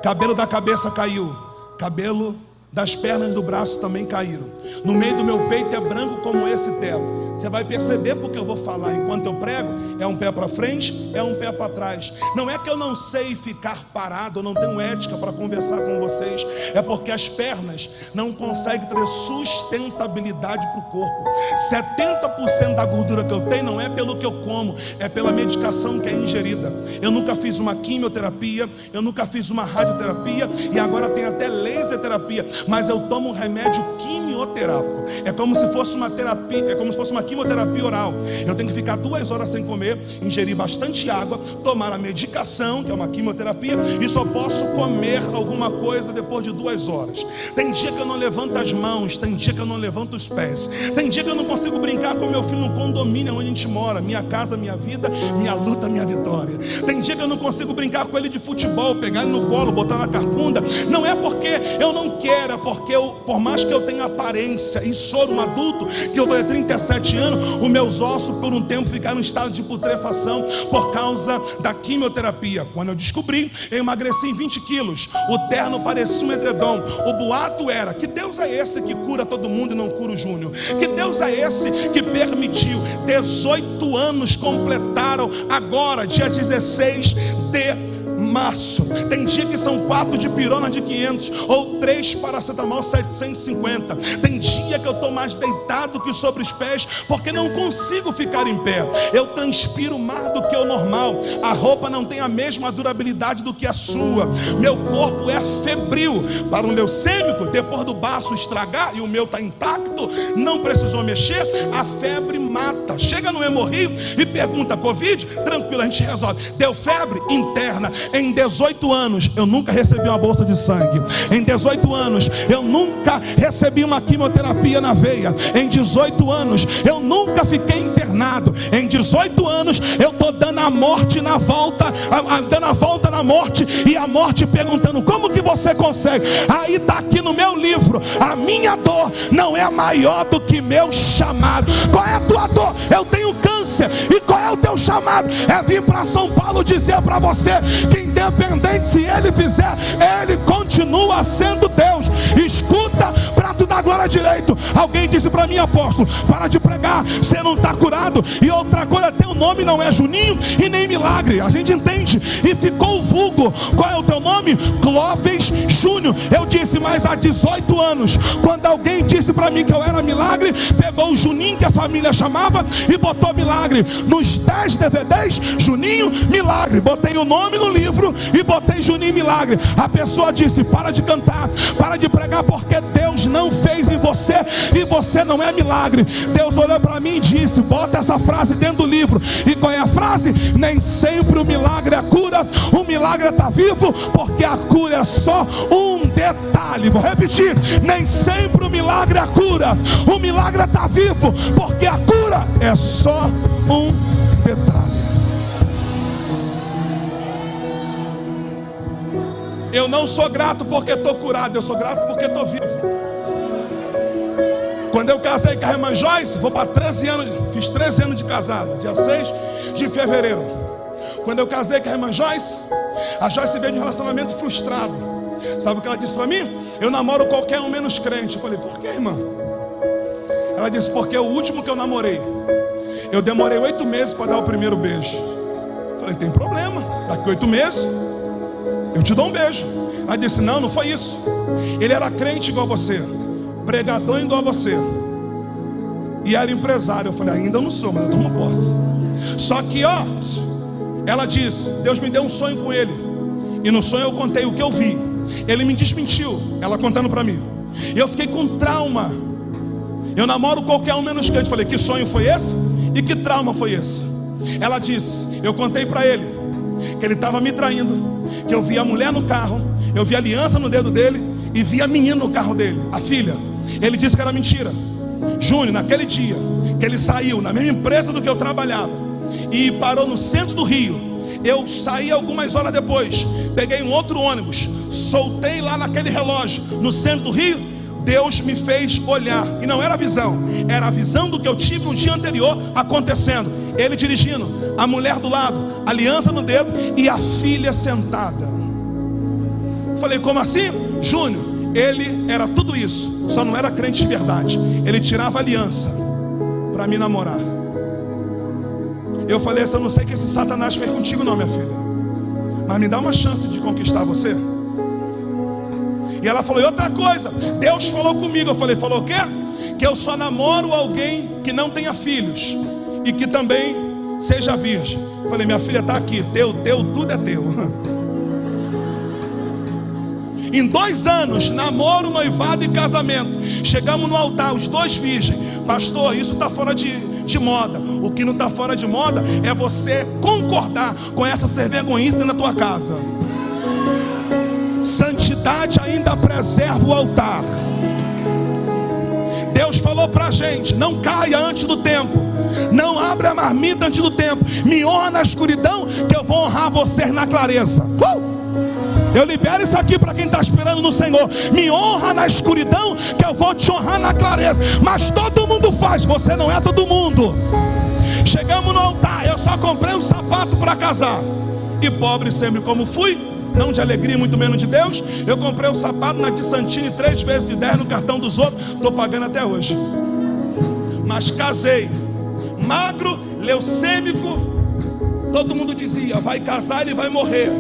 S1: Cabelo da cabeça caiu, cabelo das pernas do braço também caíram. No meio do meu peito é branco como esse teto. Você vai perceber porque eu vou falar enquanto eu prego. É um pé para frente, é um pé para trás. Não é que eu não sei ficar parado, eu não tenho ética para conversar com vocês. É porque as pernas não conseguem ter sustentabilidade para o corpo. 70% da gordura que eu tenho não é pelo que eu como, é pela medicação que é ingerida. Eu nunca fiz uma quimioterapia, eu nunca fiz uma radioterapia, e agora tem até laser terapia, mas eu tomo um remédio quimioterápico. É como se fosse uma terapia, é como se fosse uma quimioterapia oral. Eu tenho que ficar 2 horas sem comer, ingerir bastante água, tomar a medicação, que é uma quimioterapia, e só posso comer alguma coisa depois de 2 horas. Tem dia que eu não levanto as mãos, tem dia que eu não levanto os pés, tem dia que eu não consigo brincar com meu filho no condomínio onde a gente mora, minha casa, minha vida, minha luta, minha vitória. Tem dia que eu não consigo brincar com ele de futebol, pegar ele no colo, botar na carcunda. Não é porque eu não quero, é porque por mais que eu tenha aparência e sou um adulto, que eu vou ter 37 anos, os meus ossos por um tempo ficaram em estado de putrefação por causa da quimioterapia. Quando eu descobri, eu emagreci 20 quilos. O terno parecia um edredom. O boato era: que Deus é esse que cura todo mundo e não cura o Júnior? Que Deus é esse que permitiu? 18 anos completaram agora, dia 16 de março. Tem dia que são 4 de pirona de 500 ou 3 paracetamol 750. Tem dia que eu estou mais deitado que sobre os pés, porque não consigo ficar em pé. Eu transpiro mais do que o normal. A roupa não tem a mesma durabilidade do que a sua. Meu corpo é febril. Para um leucêmico, depois do baço estragar e o meu está intacto, não precisou mexer, a febre mata. Chega no Hemorrio e pergunta: Covid? Tranquilo, a gente resolve. Deu febre interna, em Em 18 anos eu nunca recebi uma bolsa de sangue. Em 18 anos eu nunca recebi uma quimioterapia na veia. Em 18 anos eu nunca fiquei internado. Em 18 anos eu estou dando a morte na volta, dando a volta na morte, e a morte perguntando: como que você consegue? Aí está aqui no meu livro: a minha dor não é maior do que meu chamado. Qual é a tua dor? Eu tenho câncer. E qual é o teu chamado? É vir para São Paulo dizer para você que independente se ele fizer, ele continua sendo Deus. Escuta para tu dar glória direito. Alguém disse para mim: apóstolo, para de pregar, você não está curado. E outra coisa, teu nome não é Juninho e nem Milagre. A gente entende. E ficou o vulgo. Qual é o teu nome? Clóvis Júnior. Eu disse: mas há 18 anos, quando alguém disse para mim que eu era Milagre, pegou o Juninho que a família chamava e botou Milagre. Nos 10 DVDs, Juninho Milagre. Botei o nome no livro e botei Juninho Milagre. A pessoa disse: para de cantar, para de pregar, porque Deus não fez em você e você não é milagre. Deus olhou para mim e disse: bota essa frase dentro do livro. E qual é a frase? Nem sempre o milagre é cura. O milagre está vivo, porque a cura é só um detalhe. Vou repetir: nem sempre o milagre é cura. O milagre está vivo, porque a cura é só um detalhe. Eu não sou grato porque estou curado, eu sou grato porque estou vivo. Quando eu casei com a irmã Joyce, vou para 13 anos, fiz 13 anos de casado, dia 6 de fevereiro. Quando eu casei com a irmã Joyce, a Joyce veio de um relacionamento frustrado. Sabe o que ela disse para mim? Eu namoro qualquer um menos crente. Eu falei: por que, irmã? Ela disse: porque o último que eu namorei, eu demorei 8 meses para dar o primeiro beijo. Eu falei: tem problema, daqui 8 meses eu te dou um beijo. Ela disse: não, não foi isso. Ele era crente igual você, pregador igual você, e era empresário. Eu falei: ainda não sou, mas eu tomo posse. Só que ela disse: Deus me deu um sonho com ele, e no sonho eu contei o que eu vi. Ele me desmentiu, ela contando para mim. E eu fiquei com trauma. Eu namoro qualquer um menos crente. Falei: que sonho foi esse? E que trauma foi esse? Ela disse: eu contei para ele que ele estava me traindo, que eu vi a mulher no carro, eu vi a aliança no dedo dele e vi a menina no carro dele, a filha. Ele disse que era mentira. Júnior, naquele dia que ele saiu na mesma empresa do que eu trabalhava e parou no centro do Rio, eu saí algumas horas depois, peguei um outro ônibus, soltei lá naquele relógio no centro do Rio. Deus me fez olhar, e não era visão, era a visão do que eu tive no dia anterior acontecendo. Ele dirigindo, a mulher do lado, aliança no dedo e a filha sentada. Falei: como assim? Júnior, ele era tudo isso, só não era crente de verdade. Ele tirava aliança para me namorar. Eu falei: eu não sei o que esse Satanás fez contigo não, minha filha, mas me dá uma chance de conquistar você. E ela falou: e outra coisa, Deus falou comigo. Eu falei: falou o quê? Que eu só namoro alguém que não tenha filhos e que também seja virgem. Eu falei: minha filha está aqui, teu, tudo é teu. Em 2 anos, namoro, noivado e casamento, chegamos no altar, os 2 virgens. Pastor, isso está fora de moda. O que não está fora de moda é você concordar com essa servergonhice dentro da tua casa. Santidade ainda preserva o altar. Deus falou pra gente: não caia antes do tempo, não abra a marmita antes do tempo. Me honra na escuridão, que eu vou honrar vocês na clareza. Eu libero isso aqui para quem está esperando no Senhor. Me honra na escuridão, que eu vou te honrar na clareza. Mas todo mundo faz, você não é todo mundo. Chegamos no altar, eu só comprei um sapato para casar. E pobre sempre como fui, não de alegria, muito menos de Deus, eu comprei um sapato na de Santini 3 vezes de 10 no cartão dos outros. Estou pagando até hoje. Mas casei, magro, leucêmico. Todo mundo dizia: vai casar, ele vai morrer.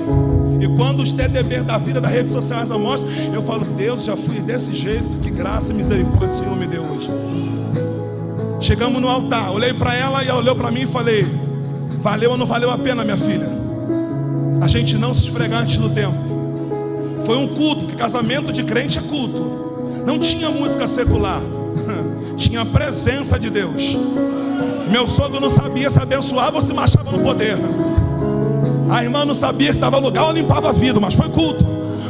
S1: E quando os TDB da vida das redes sociais mostram, eu falo: Deus, já fui desse jeito, que graça e misericórdia o Senhor me deu hoje. Chegamos no altar, olhei para ela e ela olhou para mim e falei: valeu ou não valeu a pena, minha filha? A gente não se esfregar antes do tempo. Foi um culto, porque casamento de crente é culto. Não tinha música secular, tinha a presença de Deus. Meu sogro não sabia se abençoava ou se marchava no poder. A irmã não sabia se estava lugar ou limpava vidro, mas foi culto.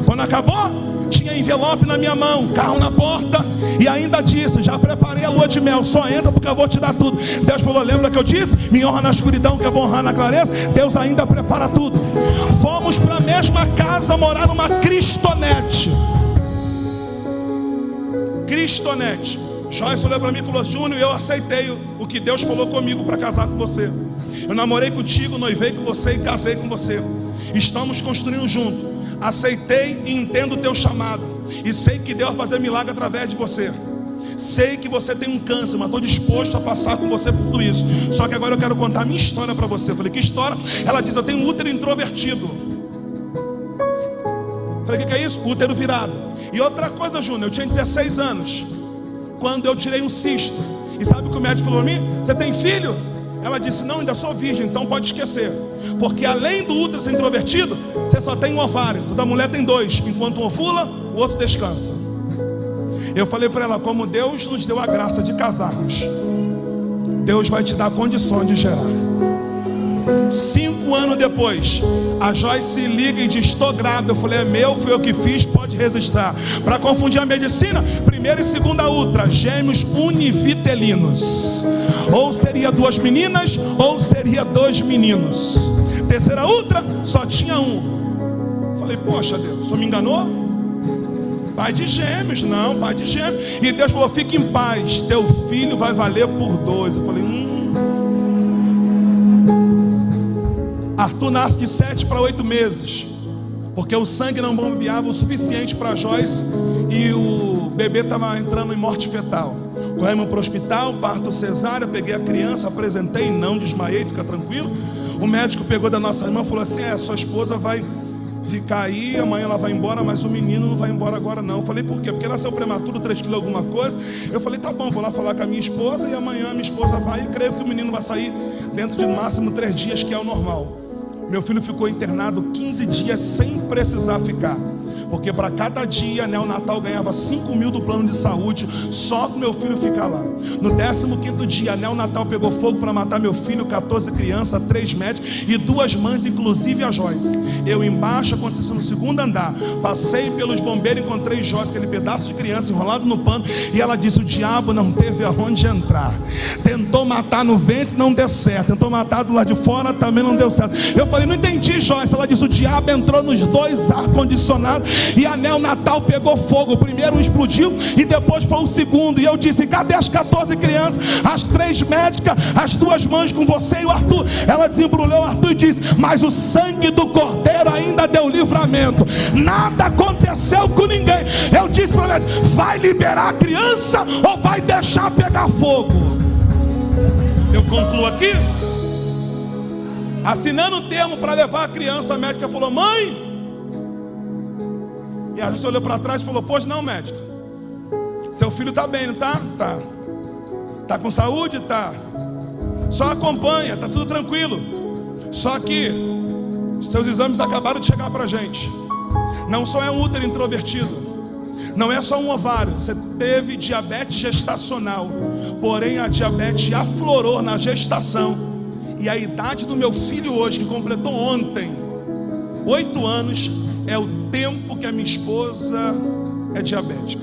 S1: Quando acabou, tinha envelope na minha mão, carro na porta, e ainda disse: já preparei a lua de mel, só entra porque eu vou te dar tudo. Deus falou: lembra que eu disse? Me honra na escuridão que eu vou honrar na clareza. Deus ainda prepara tudo. Fomos para a mesma casa morar numa Cristonete. Cristonete. Joyce olhou para mim e falou: Júnior, eu aceitei o que Deus falou comigo para casar com você. Eu namorei contigo, noivei com você e casei com você. Estamos construindo junto. Aceitei e entendo o teu chamado. E sei que Deus vai fazer milagre através de você. Sei que você tem um câncer, mas estou disposto a passar com você por tudo isso. Só que agora eu quero contar a minha história para você. Eu falei: que história? Ela diz: eu tenho um útero introvertido. Eu falei: o que é isso? Útero virado. E outra coisa, Júnior, eu tinha 16 anos quando eu tirei um cisto. E sabe o que o médico falou para mim? Você tem filho? Ela disse: não, ainda sou virgem, então pode esquecer. Porque além do útero ser introvertido, você só tem um ovário. O da mulher tem 2. Enquanto um ovula, o outro descansa. Eu falei para ela: como Deus nos deu a graça de casarmos, Deus vai te dar condições de gerar. 5 anos depois, a Joyce liga e diz: estou grávida. Eu falei: é meu, fui eu que fiz, pode registrar. Para confundir a medicina, primeira e segunda ultra, gêmeos univitelinos. Ou seria 2 meninas, ou seria 2 meninos. Terceira ultra, só tinha um. Falei: poxa Deus, o senhor me enganou? Pai de gêmeos, não, pai de gêmeos. E Deus falou: fique em paz, teu filho vai valer por 2. Eu falei: Arthur nasce de 7 para 8 meses, porque o sangue não bombeava o suficiente para Joyce e o bebê estava entrando em morte fetal. Corremos para o hospital, parto cesárea, peguei a criança, apresentei, não desmaiei, fica tranquilo. O médico pegou da nossa irmã e falou assim: sua esposa vai ficar aí, amanhã ela vai embora, mas o menino não vai embora agora não. Eu falei: por quê? Porque nasceu prematuro, 3 quilos alguma coisa. Eu falei: tá bom, vou lá falar com a minha esposa e amanhã a minha esposa vai, e creio que o menino vai sair dentro de no máximo 3 dias, que é o normal. Meu filho ficou internado 15 dias sem precisar ficar, porque para cada dia neonatal ganhava 5 mil do plano de saúde, só para meu filho ficar lá. No 15º dia, neonatal pegou fogo para matar meu filho, 14 crianças, 3 médicos e 2 mães, inclusive a Joyce. Eu embaixo, aconteceu no 2º andar, passei pelos bombeiros, encontrei Joyce, aquele pedaço de criança enrolado no pano, e ela disse: o diabo não teve aonde entrar. Tentou matar no ventre, não deu certo. Tentou matar do lado de fora, também não deu certo. Eu falei: não entendi, Joyce. Ela disse: o diabo entrou nos 2 ar-condicionados e a neonatal pegou fogo. O primeiro explodiu e depois foi o segundo. E eu disse: cadê as 14 crianças? As 3 médicas, as 2 mães com você e o Arthur. Ela desembrulhou o Arthur e disse: mas o sangue do cordeiro ainda deu livramento. Nada aconteceu com ninguém. Eu disse para ele: vai liberar a criança ou vai deixar pegar fogo? Eu concluo aqui. Assinando o termo para levar a criança, a médica falou: mãe. E a gente olhou para trás e falou: pois não, médica, seu filho está bem, não está? Tá. Está com saúde? Tá. Só acompanha, está tudo tranquilo. Só que seus exames acabaram de chegar para a gente. Não só é um útero introvertido, não é só um ovário. Você teve diabetes gestacional, porém a diabetes aflorou na gestação. E a idade do meu filho hoje, que completou ontem 8 anos, é o tempo que a minha esposa é diabética.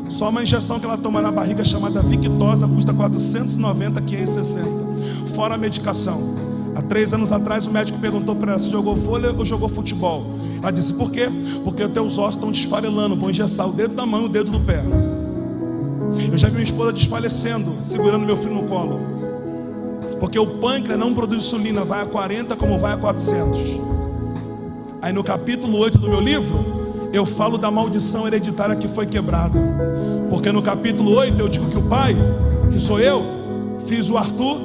S1: Só uma injeção que ela toma na barriga chamada Victosa custa 490, 560. Fora a medicação. Há 3 anos atrás o médico perguntou para ela: se jogou vôlei ou jogou futebol? Ela disse: por quê? Porque os teus ossos estão desfarelando, vou engessar o dedo da mão e o dedo do pé. Eu já vi minha esposa desfalecendo, segurando meu filho no colo, porque o pâncreas não produz insulina, vai a 40 como vai a 400. Aí no capítulo 8 do meu livro, eu falo da maldição hereditária que foi quebrada. Porque no capítulo 8 eu digo que o pai, que sou eu, fiz o Arthur,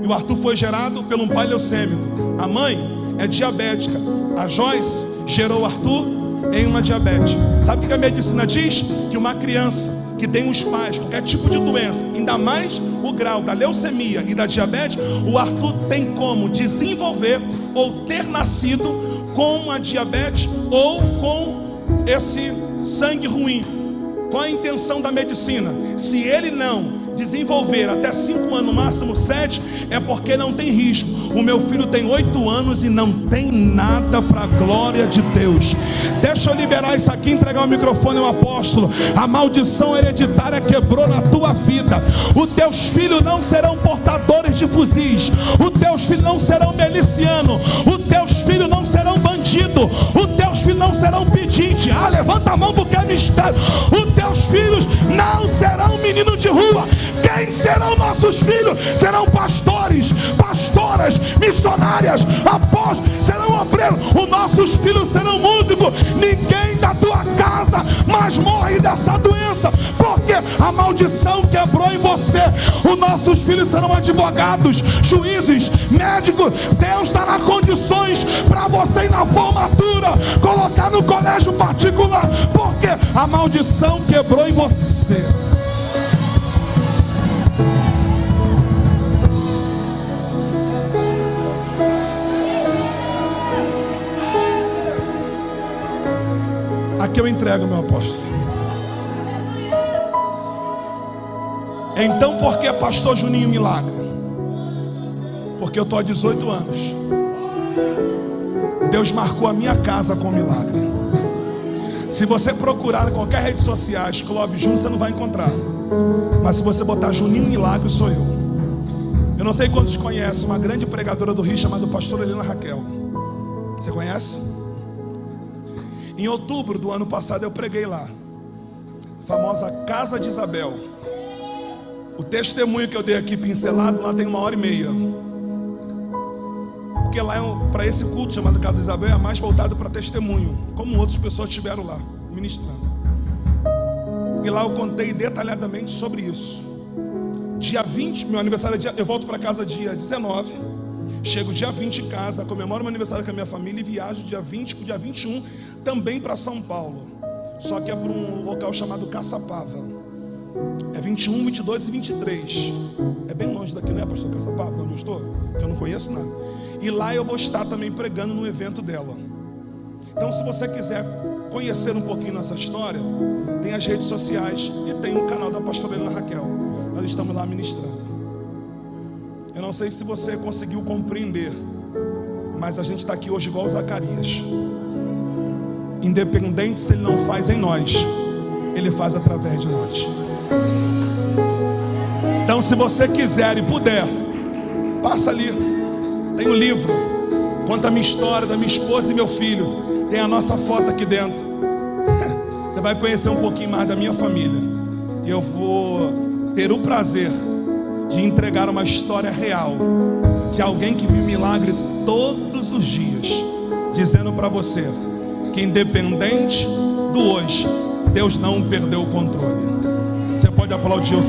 S1: e o Arthur foi gerado por um pai leucêmico. A mãe é diabética. A Joyce gerou o Arthur em uma diabetes. Sabe o que a medicina diz? Que uma criança que tem os pais, qualquer tipo de doença, ainda mais o grau da leucemia e da diabetes, o Arthur tem como desenvolver ou ter nascido com a diabetes ou com esse sangue ruim. Qual a intenção da medicina? Se ele não desenvolver até 5 anos, no máximo 7, é porque não tem risco. O meu filho tem 8 anos e não tem nada para a glória de Deus. Deixa eu liberar isso aqui, entregar o microfone ao apóstolo. A maldição hereditária quebrou na tua vida. Os teus filhos não serão portadores de fuzis, os teus filhos não serão milicianos, os teus filhos não serão bandidos, os teus filhos não serão pedinte. Levanta a mão porque é mistério. Os teus filhos não serão menino de rua. Quem serão nossos filhos? Serão pastores, pastoras, missionárias, apóstolos, serão obreiros. Os nossos filhos serão músicos. Ninguém da tua casa mais morre dessa doença, porque a maldição quebrou em você. Os nossos filhos serão advogados, juízes, médicos. Deus está nas condições para você ir na formatura, colocar no colégio particular, porque a maldição quebrou em você. Aqui eu entrego, meu apóstolo. Então, por que pastor Juninho Milagre? Porque eu estou há 18 anos. Deus marcou a minha casa com milagre. Se você procurar em qualquer rede social Clóvis Júnior, você não vai encontrar. Mas se você botar Juninho Milagre, sou eu. Eu não sei quantos conhecem uma grande pregadora do Rio chamada pastora Helena Raquel. Você conhece? Em outubro do ano passado eu preguei lá, famosa Casa de Isabel. O testemunho que eu dei aqui pincelado, lá tem 1h30. Porque lá para esse culto chamado Casa de Isabel é mais voltado para testemunho, como outras pessoas estiveram lá ministrando. E lá eu contei detalhadamente sobre isso. Dia 20, meu aniversário eu volto para casa dia 19. Chego dia 20 em casa, comemoro meu aniversário com a minha família e viajo dia 20 para o dia 21 também para São Paulo. Só que é para um local chamado Caçapava. É 21, 22 e 23. É bem longe daqui, não é, pastor Caçapava, onde eu estou? Que eu não conheço nada. E lá eu vou estar também pregando no evento dela. Então, se você quiser conhecer um pouquinho nossa história, tem as redes sociais e tem o canal da pastora Helena Raquel. Nós estamos lá ministrando. Eu não sei se você conseguiu compreender, mas a gente está aqui hoje igual Zacarias. Independente se Ele não faz em nós, Ele faz através de nós. Então, se você quiser e puder, passa ali. Tem um livro, conta a minha história, da minha esposa e meu filho. Tem a nossa foto aqui dentro. Você vai conhecer um pouquinho mais da minha família. E eu vou ter o prazer de entregar uma história real de alguém que vive milagre todos os dias, dizendo para você que independente do hoje, Deus não perdeu o controle. Você pode aplaudir o